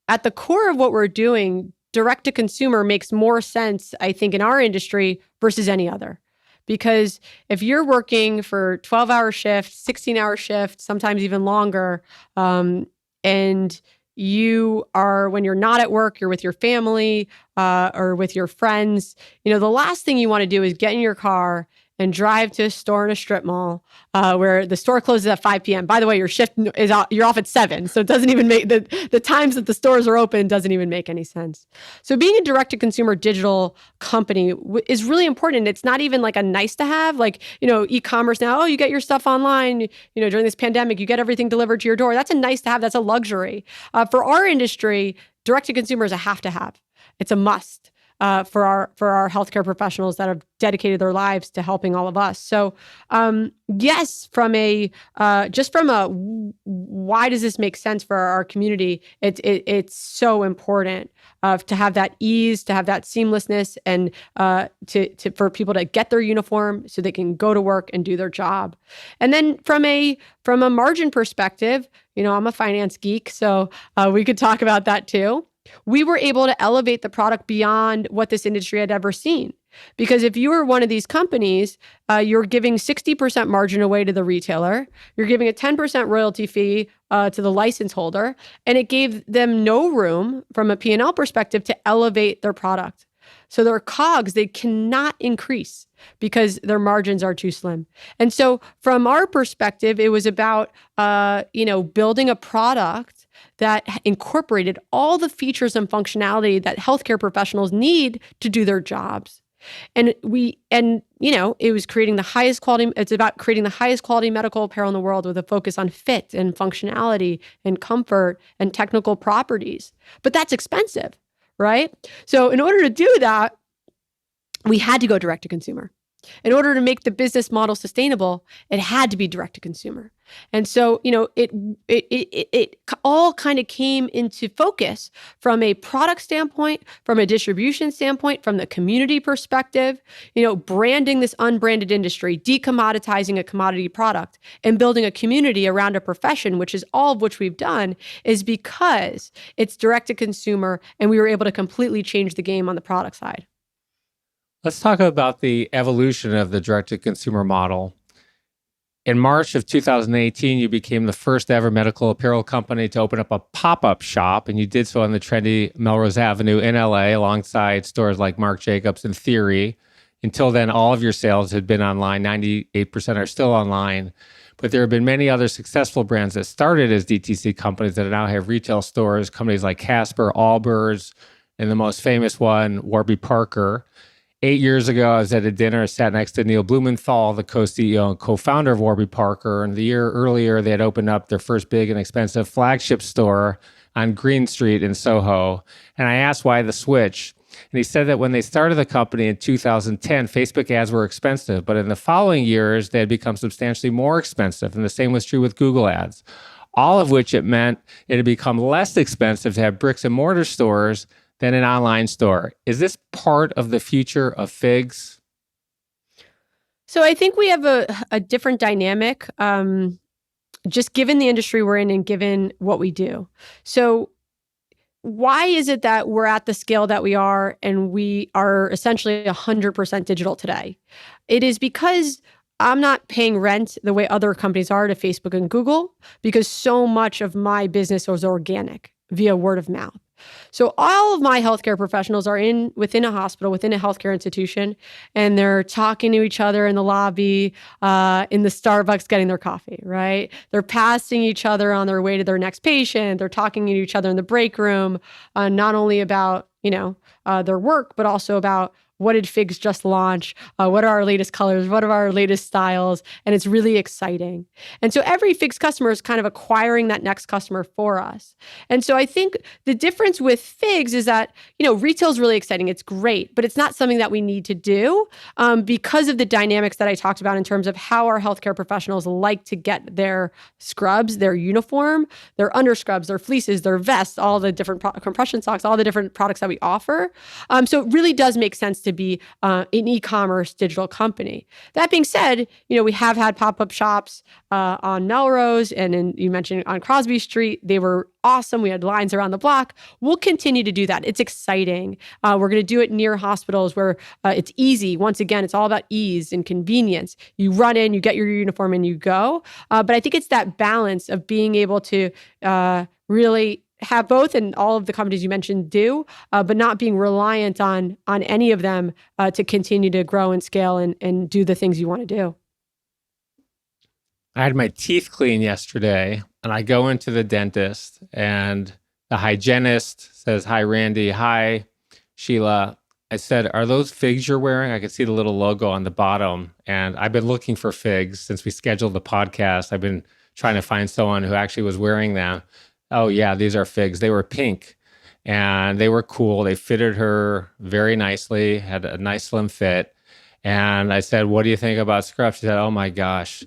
at the core of what we're doing, direct to consumer makes more sense, I think, in our industry versus any other. Because if you're working for 12-hour shifts, 16-hour shifts, sometimes even longer, and you are, when you're not at work, you're with your family or with your friends, the last thing you want to do is get in your car and drive to a store in a strip mall where the store closes at 5 p.m. By the way, your shift is out, you're off at 7. So it doesn't even make the times that the stores are open doesn't even make any sense. So being a direct-to-consumer digital company is really important. It's not even like a nice to have, like, e-commerce now, you get your stuff online, during this pandemic, you get everything delivered to your door. That's a nice to have. That's a luxury. For our industry, direct-to-consumer is a have to have. It's a must. For our healthcare professionals that have dedicated their lives to helping all of us. So yes, from a why does this make sense for our community? It's so important to have that ease, to have that seamlessness, and for people to get their uniform so they can go to work and do their job. And then from a margin perspective, I'm a finance geek, so we could talk about that too. We were able to elevate the product beyond what this industry had ever seen. Because if you were one of these companies, you're giving 60% margin away to the retailer, you're giving a 10% royalty fee to the license holder, and it gave them no room from a P&L perspective to elevate their product. So their COGS, they cannot increase because their margins are too slim. And so from our perspective, it was about, building a product that incorporated all the features and functionality that healthcare professionals need to do their jobs. And it was creating the highest quality. It's about creating the highest quality medical apparel in the world with a focus on fit and functionality and comfort and technical properties. But that's expensive, right? So in order to do that, we had to go direct to consumer. In order to make the business model sustainable, it had to be direct to consumer. And so, it all kind of came into focus from a product standpoint, from a distribution standpoint, from the community perspective, branding this unbranded industry, decommoditizing a commodity product, and building a community around a profession, which is all of which we've done, is because it's direct to consumer and we were able to completely change the game on the product side. Let's talk about the evolution of the direct-to-consumer model. In March of 2018, you became the first ever medical apparel company to open up a pop-up shop, and you did so on the trendy Melrose Avenue in LA alongside stores like Marc Jacobs and Theory. Until then, all of your sales had been online. 98% are still online. But there have been many other successful brands that started as DTC companies that now have retail stores, companies like Casper, Allbirds, and the most famous one, Warby Parker. 8 years ago, I was at a dinner, sat next to Neil Blumenthal, the co-CEO and co-founder of Warby Parker. And the year earlier, they had opened up their first big and expensive flagship store on Green Street in Soho. And I asked why the switch. And he said that when they started the company in 2010, Facebook ads were expensive. But in the following years, they had become substantially more expensive. And the same was true with Google ads. All of which it meant it had become less expensive to have bricks and mortar stores than an online store. Is this part of the future of FIGS? So I think we have a different dynamic, just given the industry we're in and given what we do. So why is it that we're at the scale that we are and we are essentially 100% digital today? It is because I'm not paying rent the way other companies are to Facebook and Google, because so much of my business was organic via word of mouth. So all of my healthcare professionals are within a hospital, within a healthcare institution, and they're talking to each other in the lobby, in the Starbucks getting their coffee, right? They're passing each other on their way to their next patient. They're talking to each other in the break room, not only about, their work, but also about what did FIGS just launch? What are our latest colors? What are our latest styles? And it's really exciting. And so every FIGS customer is kind of acquiring that next customer for us. And so I think the difference with FIGS is that, retail is really exciting. It's great, but it's not something that we need to do because of the dynamics that I talked about in terms of how our healthcare professionals like to get their scrubs, their uniform, their underscrubs, their fleeces, their vests, all the different compression socks, all the different products that we offer. So it really does make sense to to be an e-commerce digital company. That being said, we have had pop-up shops on Melrose and you mentioned on Crosby Street. They were awesome. We had lines around the block. We'll continue to do that. It's exciting. We're going to do it near hospitals where it's easy. Once again, it's all about ease and convenience. You run in, you get your uniform, and you go. But I think it's that balance of being able to really have both, and all of the companies you mentioned do, but not being reliant on any of them to continue to grow and scale and do the things you want to do. I had my teeth cleaned yesterday, and I go into the dentist, and the hygienist says, "Hi, Randy. Hi, Sheila." I said, "Are those figs you're wearing?" I could see the little logo on the bottom, and I've been looking for figs since we scheduled the podcast. I've been trying to find someone who actually was wearing them. Oh, yeah, these are figs. They were pink, and they were cool. They fitted her very nicely, had a nice slim fit. And I said, "What do you think about scrubs?" She said, "Oh, my gosh.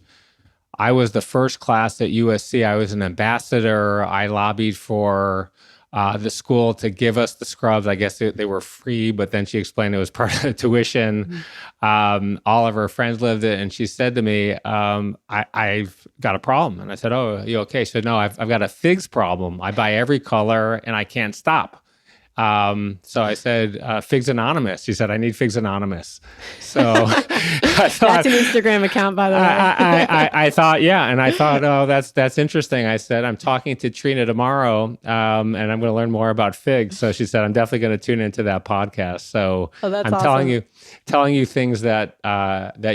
I was the first class at USC. I was an ambassador. I lobbied for the school to give us the scrubs. I guess they were free, but then she explained it was part of the tuition. All of her friends lived it. And she said to me, I've got a problem." And I said, "Oh, are you okay?" She said, "No, I've got a figs problem. I buy every color and I can't stop." So I said, "Figs Anonymous." She said, "I need Figs Anonymous." So I thought, that's an Instagram account, by the way. I thought, yeah. And I thought, oh, that's interesting. I said, "I'm talking to Trina tomorrow, and I'm going to learn more about figs." So she said, "I'm definitely going to tune into that podcast." So I'm awesome. telling you things that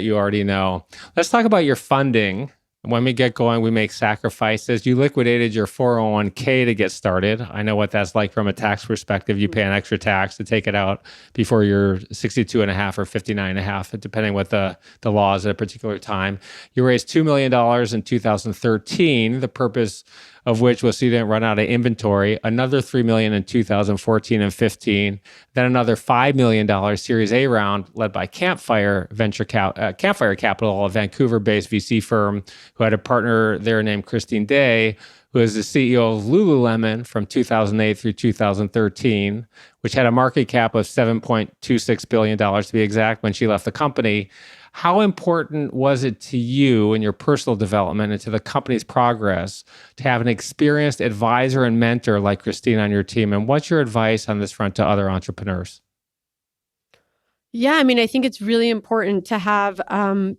you already know. Let's talk about your funding. When we get going, we make sacrifices. You liquidated your 401k to get started. I know what that's like from a tax perspective. You pay an extra tax to take it out before you're 62 and a half or 59 and a half, depending what the law is at a particular time. You raised $2 million in 2013, the purpose of which was so you didn't run out of inventory, another $3 million in 2014 and 15, then another $5 million Series A round led by Campfire Capital, a Vancouver-based VC firm who had a partner there named Christine Day, who is the CEO of Lululemon from 2008 through 2013, which had a market cap of $7.26 billion to be exact when she left the company. How important was it to you in your personal development and to the company's progress to have an experienced advisor and mentor like Christine on your team? And what's your advice on this front to other entrepreneurs? Yeah, I mean, I think it's really important to have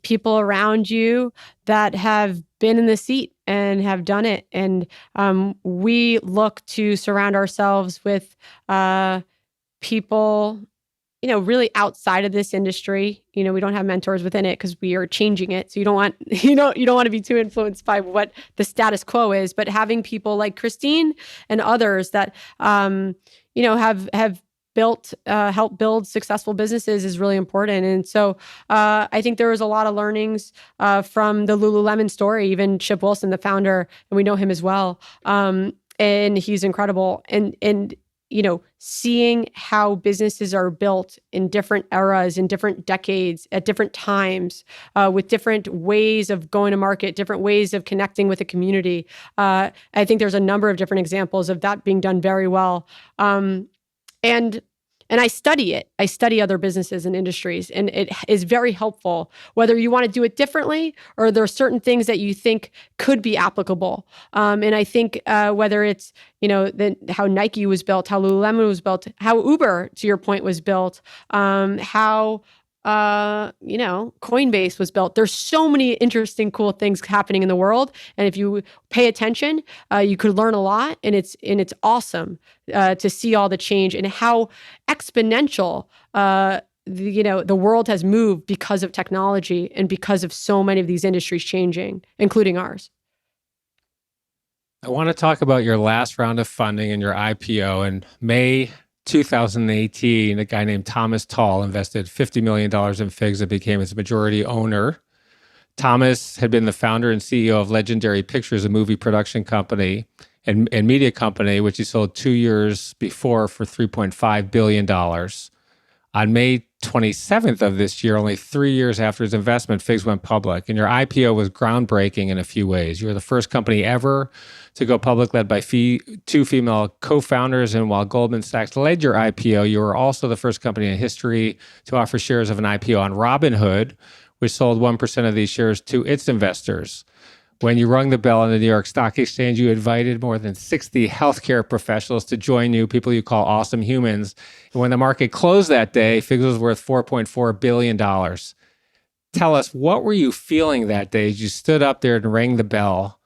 people around you that have been in the seat and have done it. And we look to surround ourselves with people, really outside of this industry. We don't have mentors within it because we are changing it. So you don't want, you don't want to be too influenced by what the status quo is. But having people like Christine and others that, have help build successful businesses is really important. And so I think there was a lot of learnings from the Lululemon story, even Chip Wilson, the founder, and we know him as well. And he's incredible. And seeing how businesses are built in different eras, in different decades, at different times, with different ways of going to market, different ways of connecting with a community. I think there's a number of different examples of that being done very well. And I study it. I study other businesses and industries, and it is very helpful, whether you want to do it differently or there are certain things that you think could be applicable. And I think whether it's, how Nike was built, how Lululemon was built, how Uber, to your point, was built, how Coinbase was built. There's so many interesting, cool things happening in the world. And if you pay attention, you could learn a lot. And it's awesome to see all the change and how exponential, the world has moved because of technology and because of so many of these industries changing, including ours. I want to talk about your last round of funding and your IPO in May 2018. A guy named Thomas Tull invested $50 million in figs and became its majority owner. Thomas had been the founder and CEO of Legendary Pictures, a movie production company and media company, which he sold 2 years before for $3.5 billion. On May 27th of this year, only 3 years after his investment, FIGS went public. And your IPO was groundbreaking in a few ways. You were the first company ever to go public, led by two female co-founders. And while Goldman Sachs led your IPO, you were also the first company in history to offer shares of an IPO on Robinhood, which sold 1% of these shares to its investors. When you rung the bell on the New York Stock Exchange, you invited more than 60 healthcare professionals to join you, people you call awesome humans. And when the market closed that day, FIGS was worth $4.4 billion. Tell us, what were you feeling that day as you stood up there and rang the bell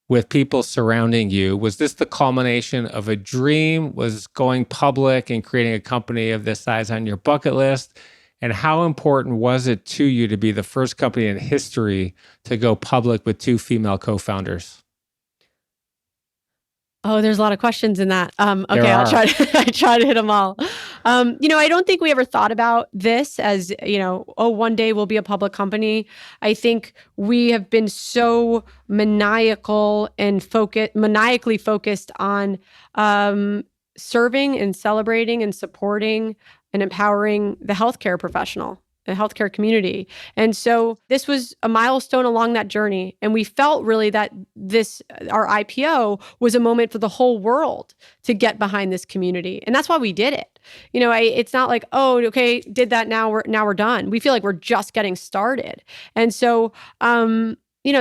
with people surrounding you? Was this the culmination of a dream? Was going public and creating a company of this size on your bucket list? And how important was it to you to be the first company in history to go public with two female co-founders? Oh, there's a lot of questions in that. Okay, I'll try to hit them all. I don't think we ever thought about this as, one day we'll be a public company. I think we have been so maniacally focused on serving and celebrating and supporting and empowering the healthcare professional, the healthcare community. And so this was a milestone along that journey. And we felt really that our IPO was a moment for the whole world to get behind this community. And that's why we did it. It's not like, oh, okay, did that, now we're done. We feel like we're just getting started. And so,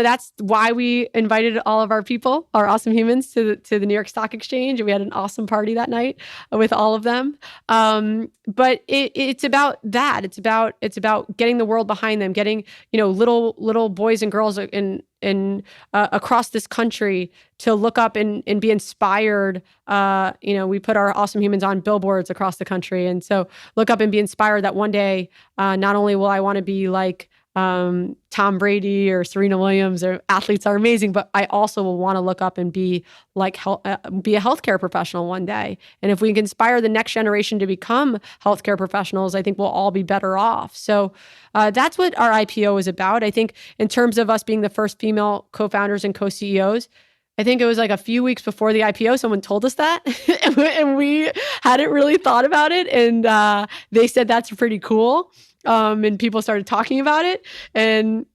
that's why we invited all of our people, our awesome humans, to the New York Stock Exchange, and we had an awesome party that night with all of them. But it's about that. It's about getting the world behind them, getting little boys and girls in across this country to look up and be inspired. We put our awesome humans on billboards across the country, and so look up and be inspired that one day, not only will I want to be like Tom Brady or Serena Williams, or athletes are amazing, but I also will want to look up and be like be a healthcare professional one day. And if we can inspire the next generation to become healthcare professionals, I think we'll all be better off. So that's what our IPO is about. I think in terms of us being the first female co-founders and co-CEOs, I think it was like a few weeks before the IPO, someone told us that, and we hadn't really thought about it. And they said, that's pretty cool. And people started talking about it. And,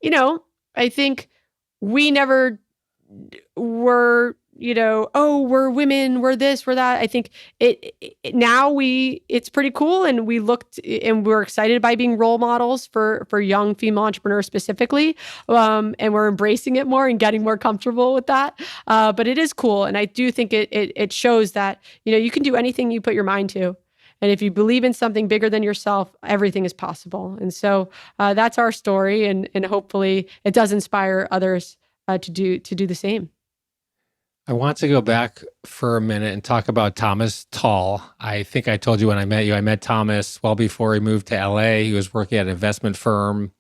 I think we never were, we're women, we're this, we're that. I think it's pretty cool. And we're excited by being role models for young female entrepreneurs specifically. And we're embracing it more and getting more comfortable with that. But it is cool. And I do think it shows that, you can do anything you put your mind to. And if you believe in something bigger than yourself, everything is possible. And so that's our story. And hopefully it does inspire others to do the same. I want to go back for a minute and talk about Thomas Tull. I think I told you when I met you, I met Thomas well before he moved to LA. He was working at an investment firm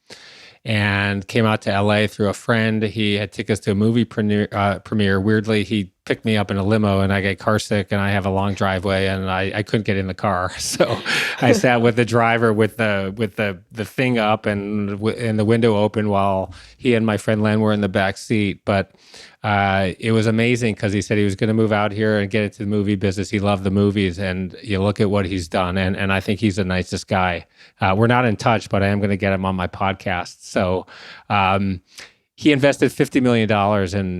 and came out to LA through a friend. He had tickets to a movie premiere. Weirdly, he picked me up in a limo, and I get car sick, and I have a long driveway, and I couldn't get in the car. So I sat with the driver with the thing up and the window open while he and my friend Len were in the back seat. But it was amazing because he said he was going to move out here and get into the movie business. He loved the movies, and you look at what he's done, and I think he's the nicest guy. We're not in touch, but I am going to get him on my podcast. So he invested $50 million,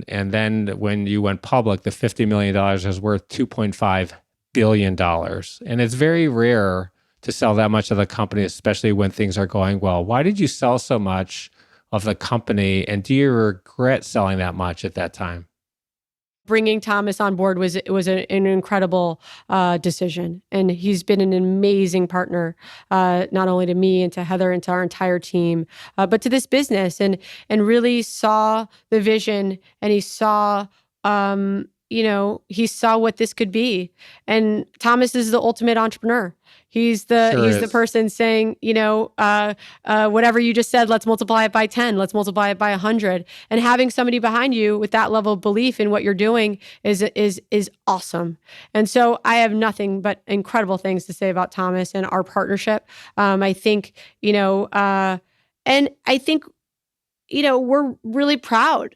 and then when you went public, the $50 million was worth $2.5 billion. And it's very rare to sell that much of the company, especially when things are going well. Why did you sell so much of the company, and do you regret selling that much at that time? Bringing Thomas on board was an incredible decision, and he's been an amazing partner, not only to me and to Heather and to our entire team, but to this business, and really saw the vision, and he saw what this could be. And Thomas is the ultimate entrepreneur. He's the person saying, whatever you just said, let's multiply it by 10, let's multiply it by 100. And having somebody behind you with that level of belief in what you're doing is awesome. And so I have nothing but incredible things to say about Thomas and our partnership. I think, and I think, we're really proud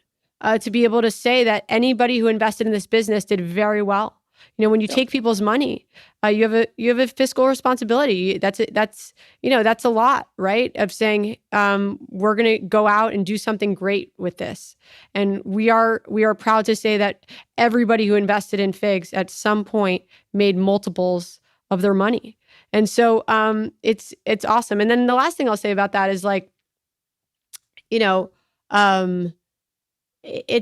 to be able to say that anybody who invested in this business did very well. When you take people's money, you have a fiscal responsibility. That's a lot, right? Of saying we're going to go out and do something great with this, and we are proud to say that everybody who invested in Figs at some point made multiples of their money, and so it's awesome. And then the last thing I'll say about that is like, it's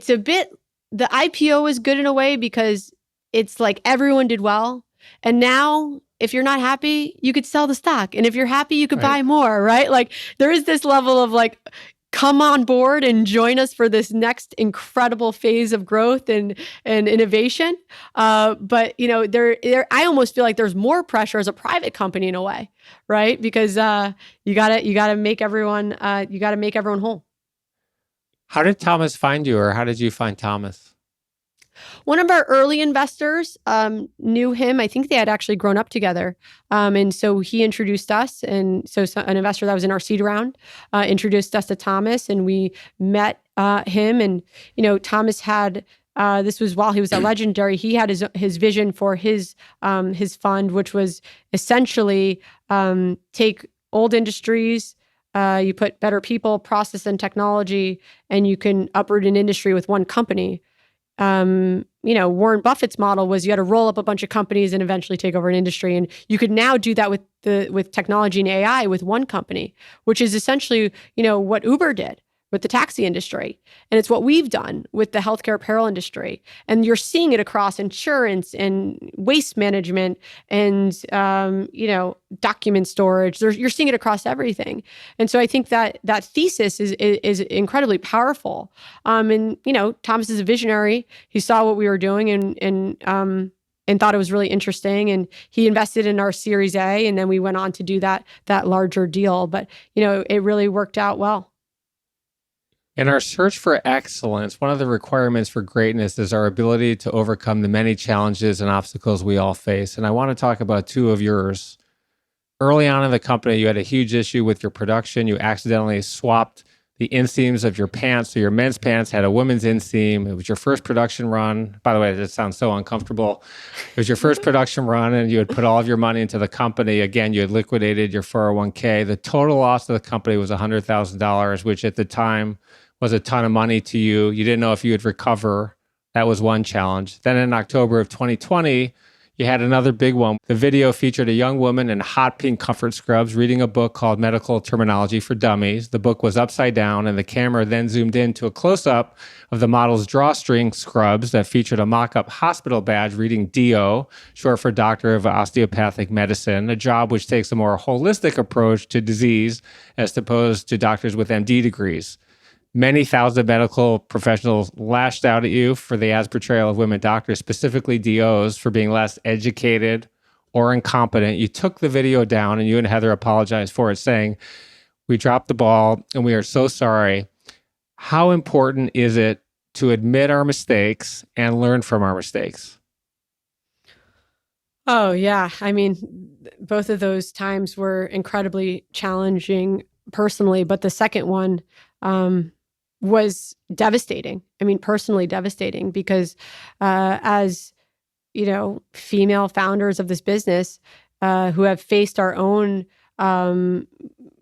a bit, the IPO is good in a way because it's like everyone did well. And now if you're not happy, you could sell the stock. And if you're happy, you could buy more, right? Like there is this level of like, come on board and join us for this next incredible phase of growth and innovation. But I almost feel like there's more pressure as a private company in a way, right? Because you gotta make everyone whole. How did Thomas find you, or how did you find Thomas? One of our early investors knew him. I think they had actually grown up together. And so he introduced us. And so an investor that was in our seed round introduced us to Thomas, and we met him. And, Thomas had, this was while he was at Legendary, he had his vision for his fund, which was essentially take old industries, you put better people, process, and technology, and you can uproot an industry with one company. Warren Buffett's model was you had to roll up a bunch of companies and eventually take over an industry. And you could now do that with technology and AI with one company, which is essentially, what Uber did with the taxi industry. And it's what we've done with the healthcare apparel industry. And you're seeing it across insurance and waste management and, document storage. You're seeing it across everything. And so I think that thesis is incredibly powerful. Thomas is a visionary. He saw what we were doing and thought it was really interesting. And he invested in our Series A, and then we went on to do that larger deal. But, it really worked out well. In our search for excellence, one of the requirements for greatness is our ability to overcome the many challenges and obstacles we all face. And I want to talk about two of yours. Early on in the company, you had a huge issue with your production. You accidentally swapped the inseams of your pants. So your men's pants had a women's inseam. It was your first production run. By the way, this sounds so uncomfortable. It was your first production run, and you had put all of your money into the company. Again, you had liquidated your 401k. The total loss of the company was $100,000, which at the time was a ton of money to you. You didn't know if you would recover. That was one challenge. Then in October of 2020, you had another big one. The video featured a young woman in hot pink comfort scrubs reading a book called Medical Terminology for Dummies. The book was upside down, and the camera then zoomed in to a close-up of the model's drawstring scrubs that featured a mock-up hospital badge reading DO, short for Doctor of Osteopathic Medicine, a job which takes a more holistic approach to disease as opposed to doctors with MD degrees. Many thousand medical professionals lashed out at you for the as portrayal of women doctors, specifically DOs, for being less educated or incompetent. You took the video down, and you and Heather apologized for it, saying, "We dropped the ball and we are so sorry." How important is it to admit our mistakes and learn from our mistakes? Oh, yeah. I mean, both of those times were incredibly challenging personally, but the second one, was devastating. I mean, personally devastating, because as female founders of this business who have faced our own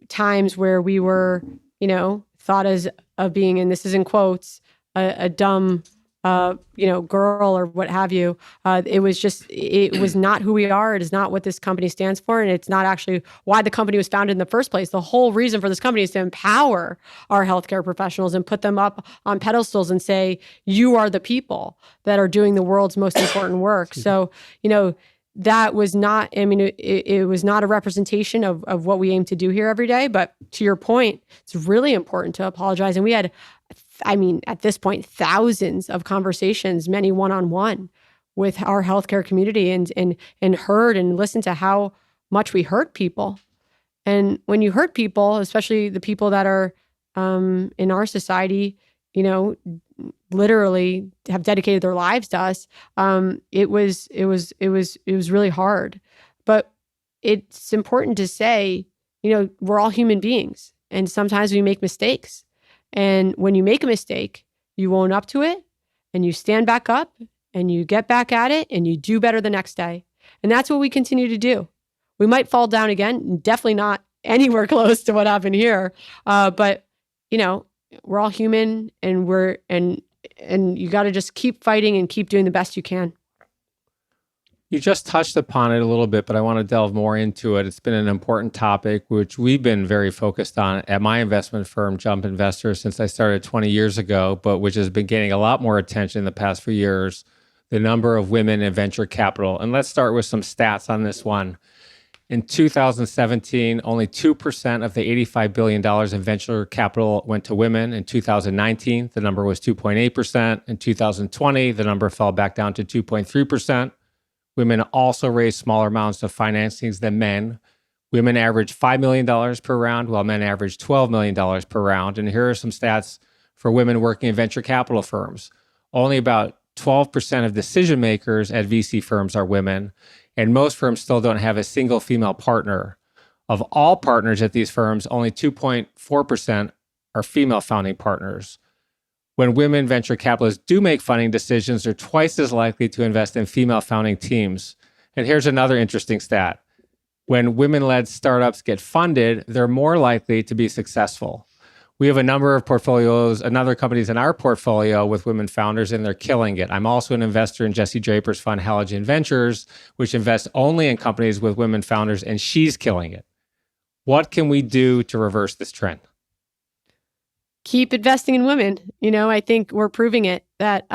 times where we were, thought as of being, and this is in quotes, a dumb girl or what have you. It was not who we are. It is not what this company stands for. And it's not actually why the company was founded in the first place. The whole reason for this company is to empower our healthcare professionals and put them up on pedestals and say, you are the people that are doing the world's most important work. So, that was not, it was not a representation of what we aim to do here every day. But to your point, it's really important to apologize. And we had, at this point, thousands of conversations, many one-on-one with our healthcare community, and heard and listened to how much we hurt people. And when you hurt people, especially the people that are in our society, literally have dedicated their lives to us, it was really hard. But it's important to say, we're all human beings, and sometimes we make mistakes. And when you make a mistake, you own up to it, and you stand back up, and you get back at it, and you do better the next day. And that's what we continue to do. We might fall down again, definitely not anywhere close to what happened here. But we're all human, and and you got to just keep fighting and keep doing the best you can. You just touched upon it a little bit, but I want to delve more into it. It's been an important topic, which we've been very focused on at my investment firm, Jump Investors, since I started 20 years ago, but which has been gaining a lot more attention in the past few years, the number of women in venture capital. And let's start with some stats on this one. In 2017, only 2% of the $85 billion in venture capital went to women. In 2019, the number was 2.8%. In 2020, the number fell back down to 2.3%. Women also raised smaller amounts of financings than men. Women average $5 million per round, while men average $12 million per round. And here are some stats for women working in venture capital firms. Only about 12% of decision makers at VC firms are women, and most firms still don't have a single female partner. Of all partners at these firms, only 2.4% are female founding partners. When women venture capitalists do make funding decisions, they're twice as likely to invest in female founding teams. And here's another interesting stat. When women-led startups get funded, they're more likely to be successful. We have a number of companies in our portfolio with women founders, and they're killing it. I'm also an investor in Jesse Draper's fund, Halogen Ventures, which invests only in companies with women founders, and she's killing it. What can we do to reverse this trend? Keep investing in women. I think we're proving it that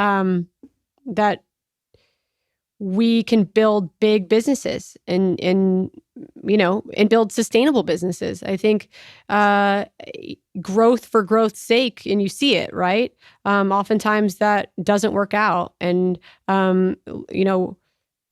we can build big businesses and build sustainable businesses. I think growth for growth's sake, and you see it, right? Oftentimes that doesn't work out. And,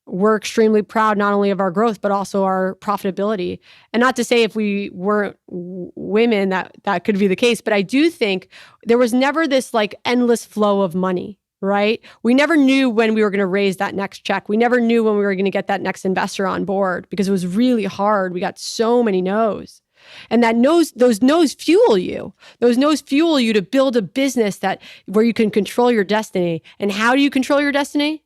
we're extremely proud not only of our growth, but also our profitability. And not to say if we weren't women that could be the case, but I do think there was never this endless flow of money, right? We never knew when we were going to raise that next check. We never knew when we were going to get that next investor on board because it was really hard. We got so many no's. And those no's fuel you. Those no's fuel you to build a business where you can control your destiny. And how do you control your destiny?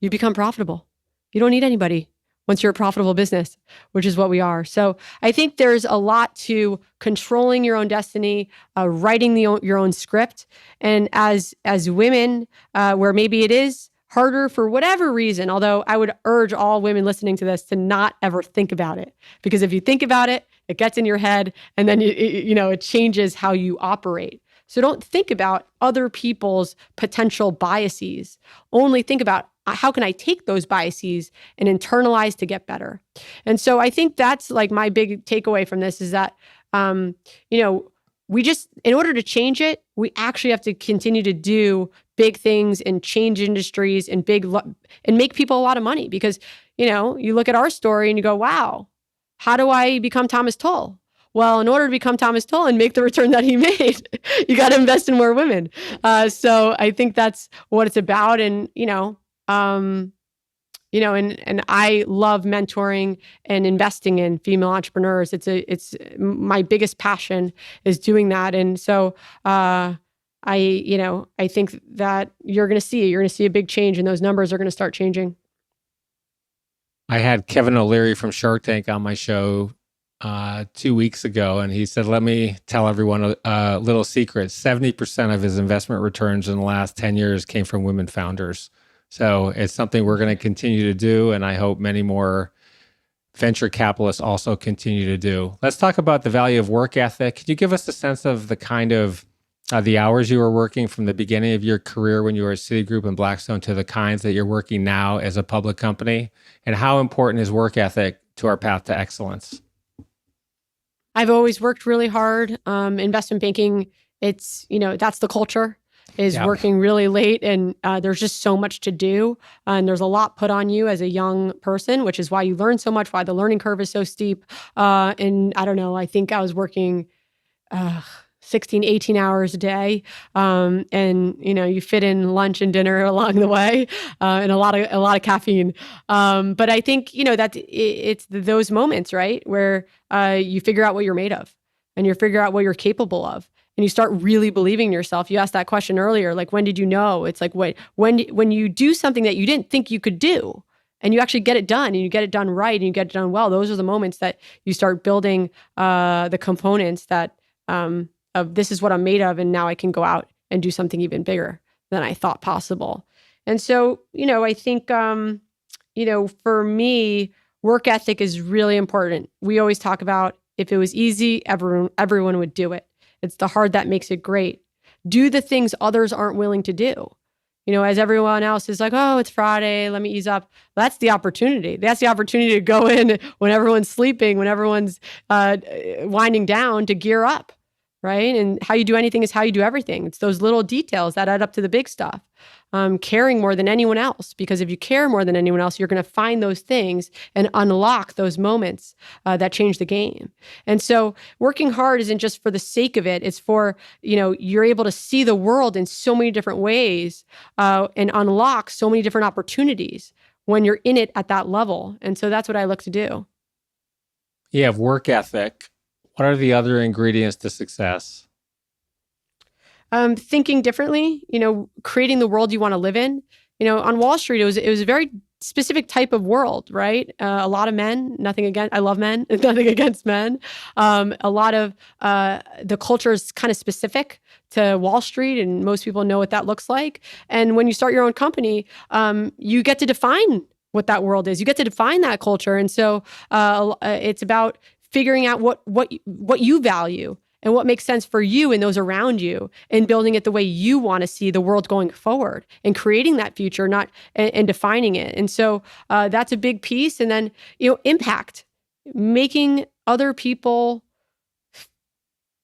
You become profitable. You don't need anybody once you're a profitable business, which is what we are. So I think there's a lot to controlling your own destiny, writing your own script. And as women, where maybe it is harder for whatever reason, although I would urge all women listening to this to not ever think about it. Because if you think about it, it gets in your head, and then it changes how you operate. So don't think about other people's potential biases. Only think about how can I take those biases and internalize to get better. And so I think that's my big takeaway from this is that, we just, in order to change it, we actually have to continue to do big things and change industries and make people a lot of money. Because, you look at our story and you go, wow, how do I become Thomas Tull? Well, in order to become Thomas Tull and make the return that he made, you got to invest in more women. So I think that's what it's about. And, and I love mentoring and investing in female entrepreneurs. It's my biggest passion is doing that. And so, I think that you're going to see a big change, and those numbers are going to start changing. I had Kevin O'Leary from Shark Tank on my show 2 weeks ago, and he said, let me tell everyone a little secret. 70% of his investment returns in the last 10 years came from women founders. So it's something we're going to continue to do, and I hope many more venture capitalists also continue to do. Let's talk about the value of work ethic. Could you give us a sense of the kind of the hours you were working from the beginning of your career when you were at Citigroup and Blackstone to the kinds that you're working now as a public company? And how important is work ethic to our path to excellence? I've always worked really hard. Investment banking, it's, that's the culture. Is working really late, and there's just so much to do, and there's a lot put on you as a young person, which is why you learn so much, why the learning curve is so steep. And I don't know, I think I was working 16, 18 hours a day, and you fit in lunch and dinner along the way, and a lot of caffeine. But I think that it's those moments, right, where you figure out what you're made of, and you figure out what you're capable of. And you start really believing in yourself. You asked that question earlier, when did you know? It's when you do something that you didn't think you could do, and you actually get it done, and you get it done right, and you get it done well, those are the moments that you start building the components that of this is what I'm made of, and now I can go out and do something even bigger than I thought possible. And so, I think, for me, work ethic is really important. We always talk about if it was easy, everyone would do it. It's the hard that makes it great. Do the things others aren't willing to do. As everyone else is like, oh, it's Friday, let me ease up. That's the opportunity. That's the opportunity to go in when everyone's sleeping, when everyone's winding down, to gear up, right? And how you do anything is how you do everything. It's those little details that add up to the big stuff. Caring more than anyone else, because if you care more than anyone else, you're going to find those things and unlock those moments that change the game. And so working hard isn't just for the sake of it. It's for, you're able to see the world in so many different ways and unlock so many different opportunities when you're in it at that level. And so that's what I look to do. You have work ethic. What are the other ingredients to success? Thinking differently, creating the world you want to live in. On Wall Street, it was a very specific type of world, right? A lot of men, I love men, nothing against men. A lot of the culture is kind of specific to Wall Street, and most people know what that looks like. And when you start your own company, you get to define what that world is. You get to define that culture. And so it's about figuring out what you value and what makes sense for you and those around you, and building it the way you want to see the world going forward, and creating that future, and defining it. And so that's a big piece. And then, impact, making other people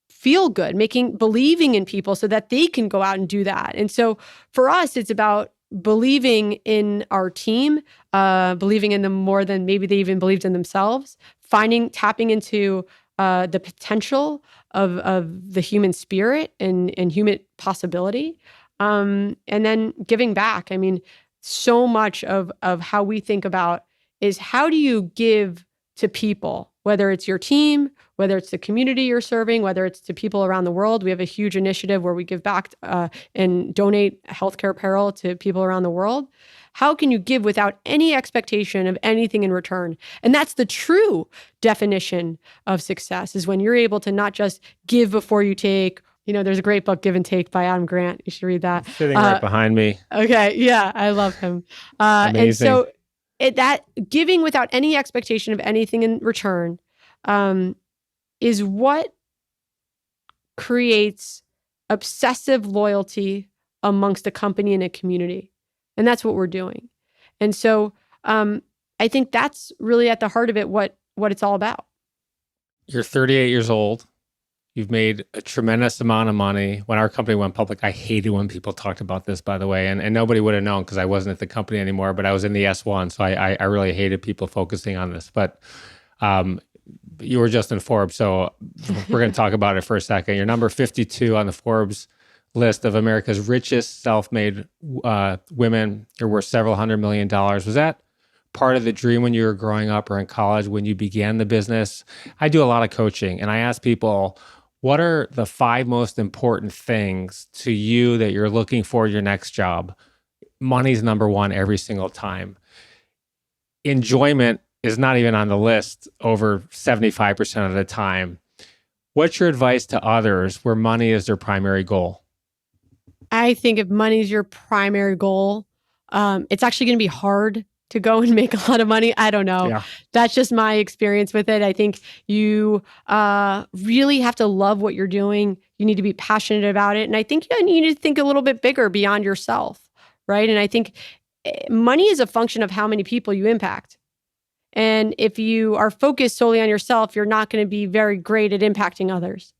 feel good, believing in people so that they can go out and do that. And so for us, it's about believing in our team, believing in them more than maybe they even believed in themselves, tapping into the potential of the human spirit and human possibility, and then giving back. I mean, so much of how we think about is how do you give to people, whether it's your team, whether it's the community you're serving, whether it's to people around the world. We have a huge initiative where we give back and donate healthcare apparel to people around the world. How can you give without any expectation of anything in return? And that's the true definition of success, is when you're able to not just give before you take. There's a great book, Give and Take, by Adam Grant. You should read that. Sitting right behind me. Okay. Yeah. I love him. Amazing. And so that giving without any expectation of anything in return is what creates obsessive loyalty amongst a company and a community. And that's what we're doing. And so I think that's really at the heart of it, what it's all about. You're 38 years old. You've made a tremendous amount of money. When our company went public, I hated when people talked about this, by the way, and nobody would have known because I wasn't at the company anymore, but I was in the S1. So I really hated people focusing on this. But you were just in Forbes, so we're going to talk about it for a second. You're number 52 on the Forbes list of America's richest self-made women. You're worth several $100 million. Was that part of the dream when you were growing up or in college when you began the business? I do a lot of coaching, and I ask people, what are the 5 most important things to you that you're looking for your next job? Money's number one every single time. Enjoyment is not even on the list over 75% of the time. What's your advice to others where money is their primary goal? I think if money is your primary goal, it's actually going to be hard to go and make a lot of money. I don't know. Yeah. That's just my experience with it. I think you really have to love what you're doing. You need to be passionate about it. And I think you need to think a little bit bigger beyond yourself, right? And I think money is a function of how many people you impact. And if you are focused solely on yourself, you're not going to be very great at impacting others.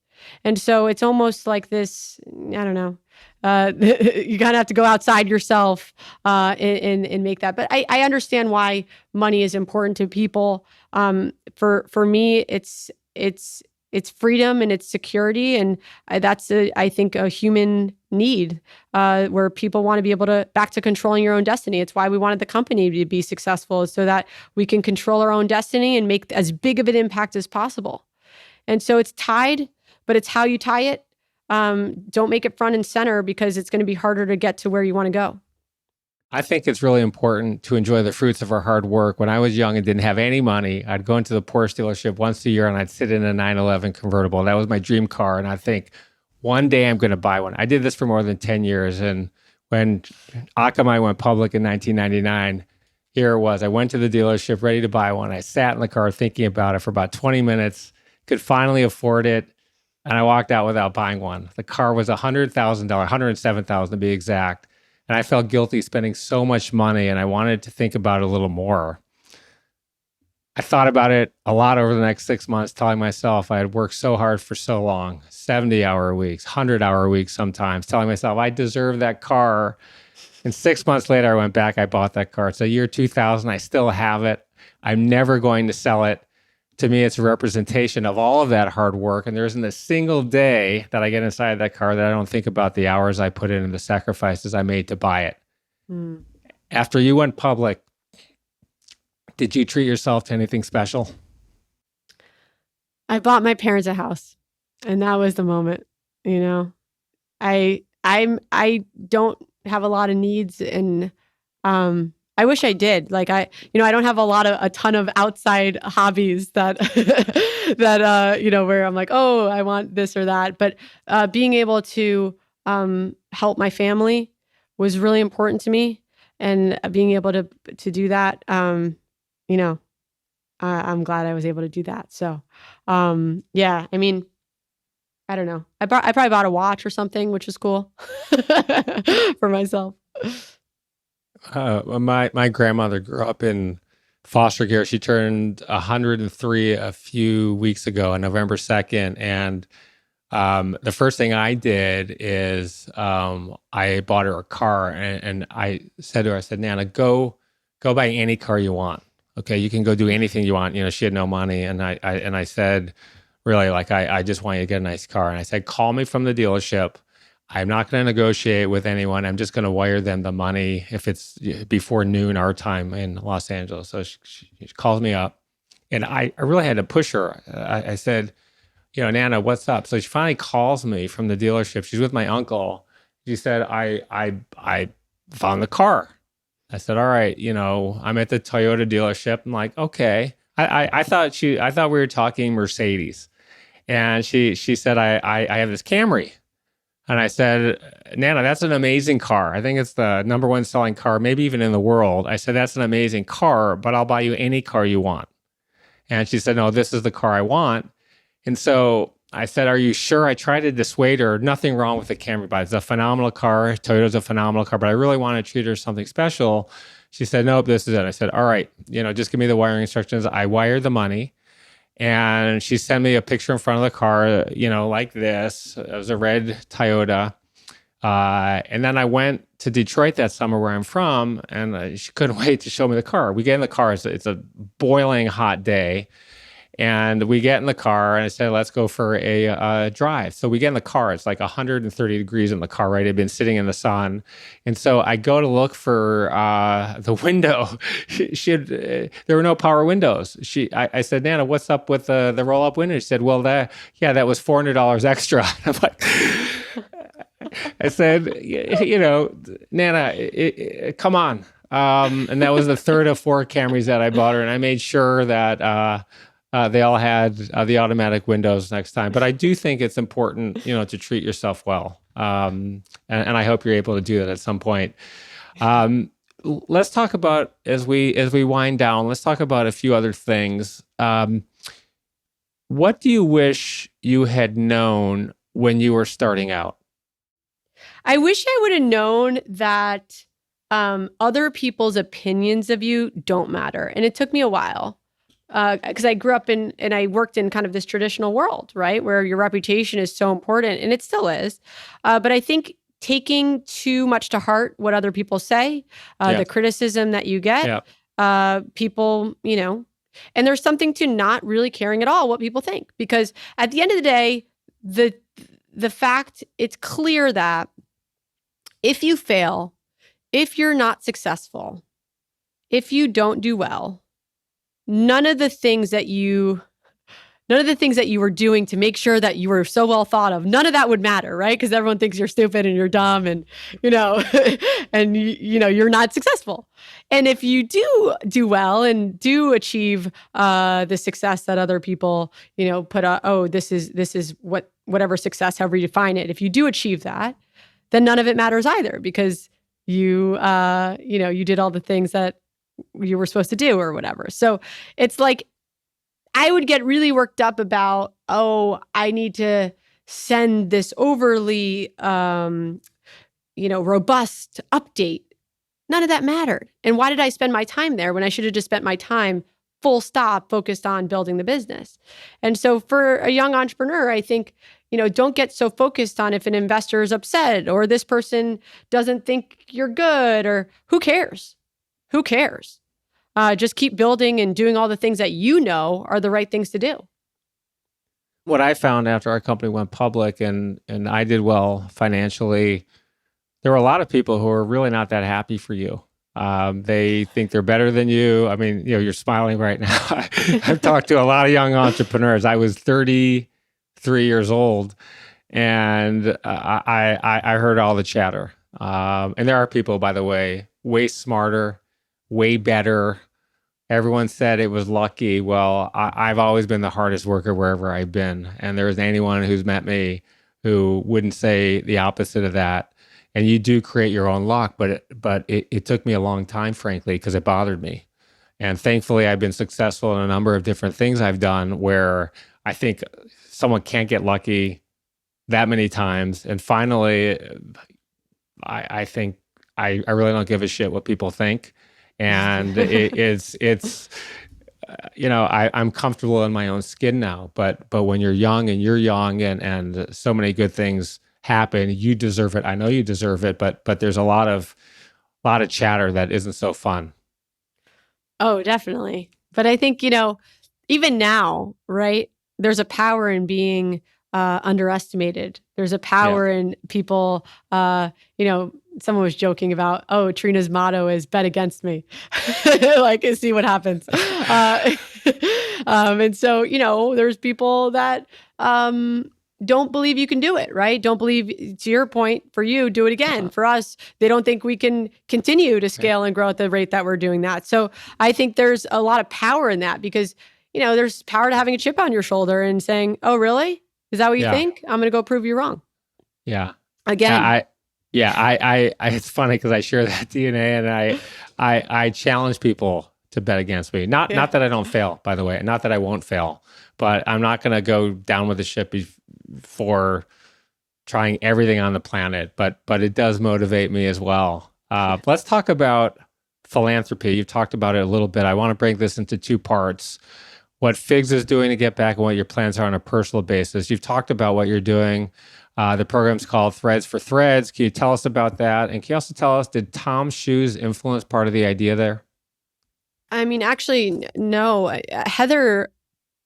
And so it's almost like this, I don't know, you kind of have to go outside yourself and make that. But I understand why money is important to people. For me, it's freedom and it's security. And that's, I think, a human need where people want to be able to back to controlling your own destiny. It's why we wanted the company to be successful, so that we can control our own destiny and make as big of an impact as possible. And so it's tied, but it's how you tie it. Don't make it front and center, because it's going to be harder to get to where you want to go. I think it's really important to enjoy the fruits of our hard work. When I was young and didn't have any money, I'd go into the Porsche dealership once a year and I'd sit in a 911 convertible. That was my dream car. And I think one day I'm going to buy one. I did this for more than 10 years. And when Akamai went public in 1999, here it was. I went to the dealership ready to buy one. I sat in the car thinking about it for about 20 minutes, could finally afford it. And I walked out without buying one. The car was $100,000, $107,000 to be exact. And I felt guilty spending so much money, and I wanted to think about it a little more. I thought about it a lot over the next 6 months, telling myself I had worked so hard for so long, 70-hour weeks, 100-hour weeks sometimes, telling myself I deserve that car. And 6 months later, I went back, I bought that car. It's the year 2000. I still have it. I'm never going to sell it. To me, it's a representation of all of that hard work. And there isn't a single day that I get inside that car that I don't think about the hours I put in and the sacrifices I made to buy it. Mm. After you went public, did you treat yourself to anything special? I bought my parents a house, and that was the moment. You know, I don't have a lot of needs, and I wish I did. Like I don't have a ton of outside hobbies that where I'm like, oh, I want this or that. But being able to help my family was really important to me, and being able to do that, I'm glad I was able to do that. So, yeah, I mean, I don't know. I probably bought a watch or something, which was cool for myself. My grandmother grew up in foster care. She turned 103 a few weeks ago on November 2nd. And the first thing I did is I bought her a car, and I said to her, I said, Nana, go buy any car you want. Okay, you can go do anything you want. She had no money. And I said, really, like, I just want you to get a nice car. And I said, call me from the dealership. I'm not going to negotiate with anyone. I'm just going to wire them the money if it's before noon our time in Los Angeles. So she calls me up, and I really had to push her. I said, Nana, what's up? So she finally calls me from the dealership. She's with my uncle. She said, I found the car. I said, all right, I'm at the Toyota dealership. I'm like, okay. I thought we were talking Mercedes. And she said, I have this Camry. And I said, Nana, that's an amazing car. I think it's the number one selling car, maybe even in the world. I said, that's an amazing car, but I'll buy you any car you want. And she said, no, this is the car I want. And so I said, are you sure? I tried to dissuade her. Nothing wrong with the Camry, but it's a phenomenal car. Toyota's a phenomenal car, but I really want to treat her something special. She said, nope, this is it. I said, all right, just give me the wiring instructions. I wired the money. And she sent me a picture in front of the car, like this. It was a red Toyota. And then I went to Detroit that summer, where I'm from, and she couldn't wait to show me the car. We get in the car. It's a boiling hot day. And we get in the car, and I said, let's go for a drive. So we get in the car. It's like 130 degrees in the car, right? I'd been sitting in the sun. And so I go to look for the window. There were no power windows. I said, Nana, what's up with the roll-up window? She said, well, that was $400 extra. I'm like, I said, Nana, come on. And that was the third of 4 Camrys that I bought her. And I made sure that they all had the automatic windows next time. But I do think it's important, to treat yourself well. And I hope you're able to do that at some point. Let's talk about, as we wind down, let's talk about a few other things. What do you wish you had known when you were starting out? I wish I would have known that other people's opinions of you don't matter. And it took me a while. Because I grew up and I worked in kind of this traditional world, right? Where your reputation is so important, and it still is. But I think taking too much to heart what other people say, the criticism that you get, people, and there's something to not really caring at all what people think. Because at the end of the day, the fact, it's clear that if you fail, if you're not successful, if you don't do well, none of the things that you none of the things that you were doing to make sure that you were so well thought of, none of that would matter, right? Because everyone thinks you're stupid and you're dumb and, and you're not successful. And if you do well and do achieve the success that other people, put out, this is whatever success, however you define it. If you do achieve that, then none of it matters either, because you did all the things that you were supposed to do or whatever. So it's like, I would get really worked up about, I need to send this overly, robust update. None of that mattered. And why did I spend my time there when I should have just spent my time full stop focused on building the business? And so for a young entrepreneur, I think, don't get so focused on if an investor is upset or this person doesn't think you're good, or who cares? Who cares? Just keep building and doing all the things that are the right things to do. What I found after our company went public and I did well financially, there were a lot of people who are really not that happy for you. They think they're better than you. I mean, you're smiling right now. I've talked to a lot of young entrepreneurs. I was 33 years old, and I heard all the chatter. And there are people, by the way, way smarter, way better. Everyone said it was lucky. Well, I've always been the hardest worker wherever I've been. And there isn't anyone who's met me who wouldn't say the opposite of that. And you do create your own luck, but it took me a long time, frankly, because it bothered me. And thankfully, I've been successful in a number of different things I've done where I think someone can't get lucky that many times. And finally, I think I really don't give a shit what people think. And I'm comfortable in my own skin now. But when you're young and so many good things happen, you deserve it. I know you deserve it, but there's a lot of chatter that isn't so fun. Oh, definitely. But I think, even now, right? There's a power in being underestimated. There's a power in people, someone was joking about, Trina's motto is bet against me. Like, see what happens. And so, there's people that don't believe you can do it, right? Don't believe, to your point, for you, do it again. For us, they don't think we can continue to scale and grow at the rate that we're doing that. So I think there's a lot of power in that, because, there's power to having a chip on your shoulder and saying, oh, really? Is that what you think? I'm going to go prove you wrong. Yeah. Again. It's funny because I share that DNA, and I challenge people to bet against me. Not that I don't fail, by the way, not that I won't fail, but I'm not going to go down with the ship for trying everything on the planet. But it does motivate me as well. Let's talk about philanthropy. You've talked about it a little bit. I want to break this into two parts. What FIGS is doing to get back and what your plans are on a personal basis. You've talked about what you're doing. The program's called Threads for Threads. Can you tell us about that? And can you also tell us, did Tom's shoes influence part of the idea there? I mean, actually, no. Heather,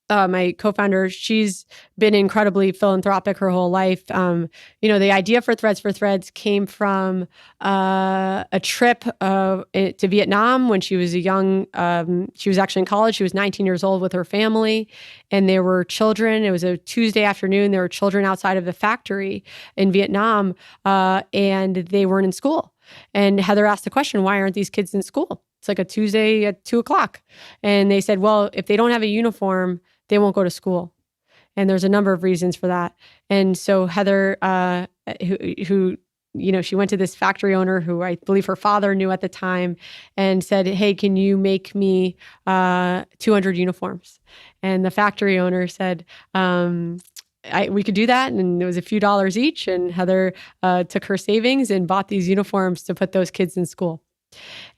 my co-founder, she's been incredibly philanthropic her whole life. The idea for Threads came from a trip to Vietnam when she was she was actually in college. She was 19 years old with her family, and there were children. It was a Tuesday afternoon. There were children outside of the factory in Vietnam, and they weren't in school. And Heather asked the question, why aren't these kids in school? It's like a Tuesday at 2:00. And they said, well, if they don't have a uniform, they won't go to school. And there's a number of reasons for that. And so Heather, who she went to this factory owner who I believe her father knew at the time, and said, hey, can you make me 200 uniforms? And the factory owner said, we could do that. And it was a few dollars each. And Heather took her savings and bought these uniforms to put those kids in school.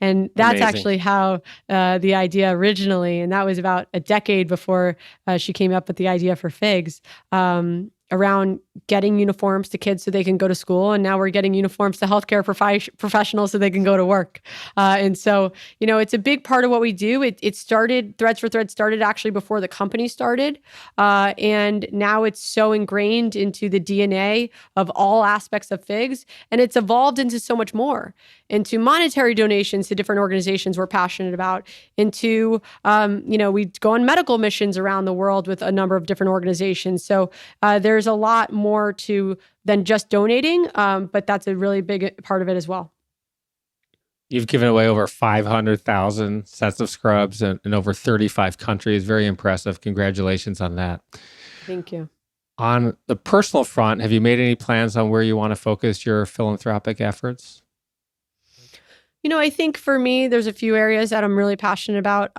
And that's Amazing. Actually how the idea originally, and that was about a decade before she came up with the idea for FIGS, around getting uniforms to kids so they can go to school. And now we're getting uniforms to healthcare professionals so they can go to work. And so, it's a big part of what we do. It started, Threads for Threads started actually before the company started. And now it's so ingrained into the DNA of all aspects of FIGS. And it's evolved into so much more, into monetary donations to different organizations we're passionate about, into, we go on medical missions around the world with a number of different organizations. So there's a lot more to than just donating, but that's a really big part of it as well. You've given away over 500,000 sets of scrubs in over 35 countries. Very impressive. Congratulations on that. Thank you. On the personal front, have you made any plans on where you want to focus your philanthropic efforts? I think for me, there's a few areas that I'm really passionate about.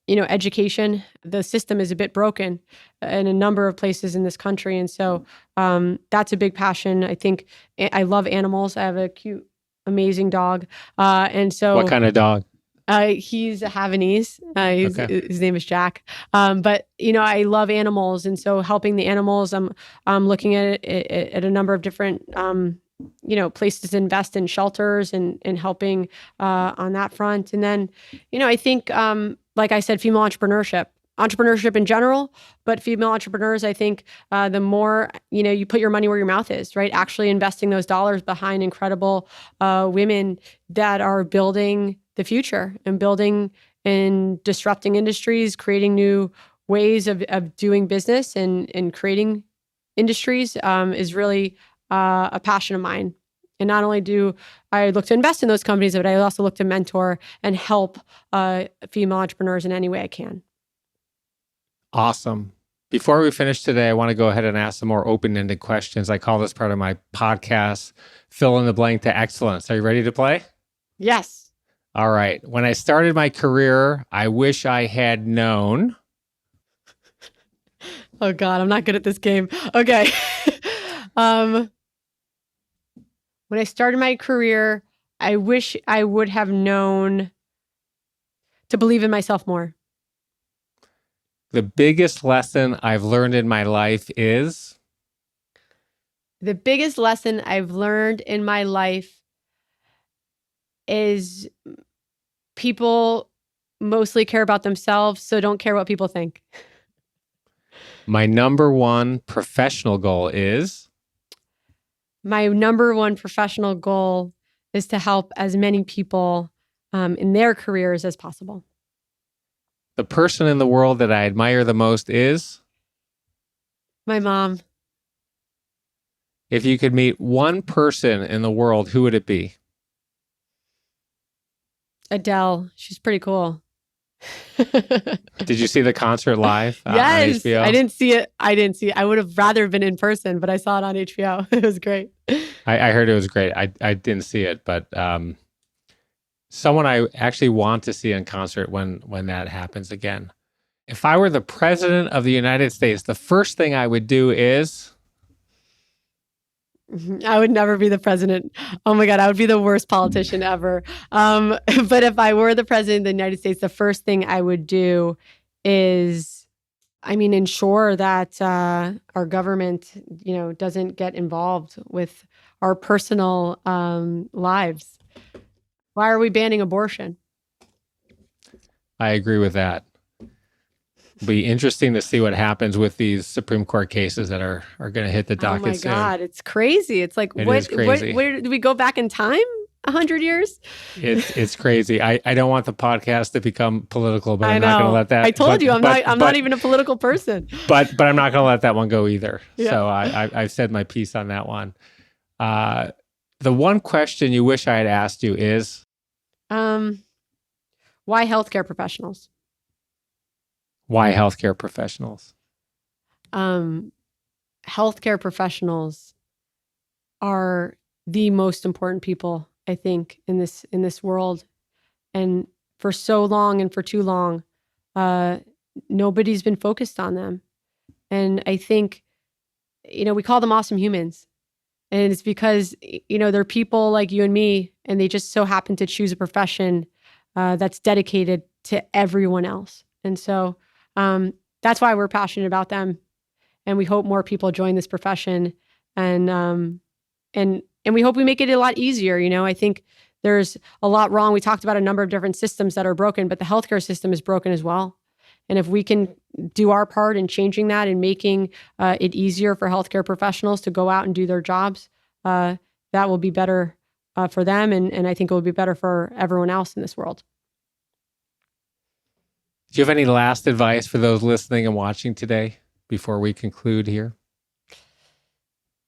Education. The system is a bit broken in a number of places in this country. And so that's a big passion. I think I love animals. I have a cute, amazing dog. And so what kind of dog? He's a Havanese. His name is Jack. But I love animals. And so helping the animals, I'm looking at a number of different places to invest in shelters and helping on that front. And then, I think, like I said, female entrepreneurship in general, but female entrepreneurs, I think the more, you put your money where your mouth is, right? Actually investing those dollars behind incredible women that are building the future and building and disrupting industries, creating new ways of doing business and creating industries is really a passion of mine. And not only do I look to invest in those companies, but I also look to mentor and help female entrepreneurs in any way I can. Awesome. Before we finish today, I want to go ahead and ask some more open-ended questions. I call this part of my podcast, Fill in the Blank to Excellence. Are you ready to play? Yes. All right. When I started my career, I wish I had known. Oh God, I'm not good at this game. Okay. When I started my career, I wish I would have known to believe in myself more. The biggest lesson I've learned in my life is? The biggest lesson I've learned in my life is people mostly care about themselves, so don't care what people think. My number one professional goal is? My number one professional goal is to help as many people in their careers as possible. The person in the world that I admire the most is? My mom. If you could meet one person in the world, who would it be? Adele. She's pretty cool. Did you see the concert live yes, on HBO? I didn't see it. I would have rather been in person, but I saw it on HBO. It was great. I heard it was great. I didn't see it, but someone I actually want to see in concert when that happens again. If I were the president of the United States, the first thing I would do is? I would never be the president. Oh my God, I would be the worst politician ever. But if I were the president of the United States, the first thing I would do is, ensure that our government, doesn't get involved with our personal lives. Why are we banning abortion? I agree with that. It'll be interesting to see what happens with these Supreme Court cases that are going to hit the docket soon. Oh my God, it's crazy. It's like, where do we go back in time? 100 years? It's crazy. I don't want the podcast to become political, but I'm not going to let that. I told you, I'm not even a political person. But I'm not going to let that one go either. Yeah. So I've said my piece on that one. The one question you wish I had asked you is? Why healthcare professionals? Why healthcare professionals? Healthcare professionals are the most important people, I think, in this world. And for so long and for too long, nobody's been focused on them. And I think, we call them awesome humans. And it's because, they're people like you and me, and they just so happen to choose a profession that's dedicated to everyone else. And so that's why we're passionate about them. And we hope more people join this profession. And we hope we make it a lot easier. I think there's a lot wrong. We talked about a number of different systems that are broken, but the healthcare system is broken as well. And if we can do our part in changing that and making it easier for healthcare professionals to go out and do their jobs, that will be better for them. And I think it will be better for everyone else in this world. Do you have any last advice for those listening and watching today before we conclude here?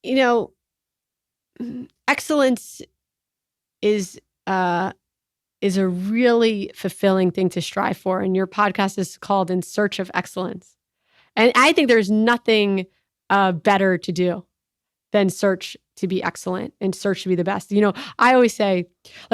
Excellence is a really fulfilling thing to strive for. And your podcast is called In Search of Excellence. And I think there's nothing better to do than search to be excellent and search to be the best. I always say,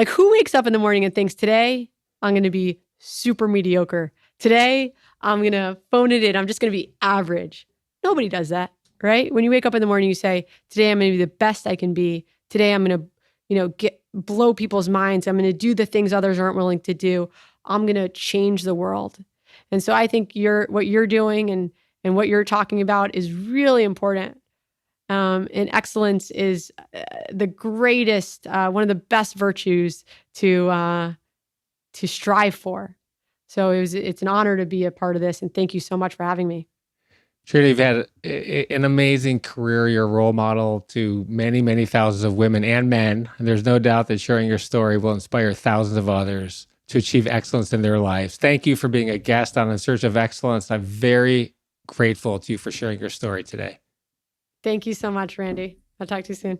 who wakes up in the morning and thinks, today I'm going to be super mediocre. Today I'm going to phone it in. I'm just going to be average. Nobody does that, right? When you wake up in the morning, you say, today I'm going to be the best I can be. Today I'm going to, blow people's minds. I'm going to do the things others aren't willing to do. I'm going to change the world. And so I think what you're doing and what you're talking about is really important. And excellence is the greatest, one of the best virtues to strive for. So it's an honor to be a part of this. And thank you so much for having me. Trina, you've had an amazing career. You're a role model to many, many thousands of women and men. And there's no doubt that sharing your story will inspire thousands of others to achieve excellence in their lives. Thank you for being a guest on In Search of Excellence. I'm very grateful to you for sharing your story today. Thank you so much, Randy. I'll talk to you soon.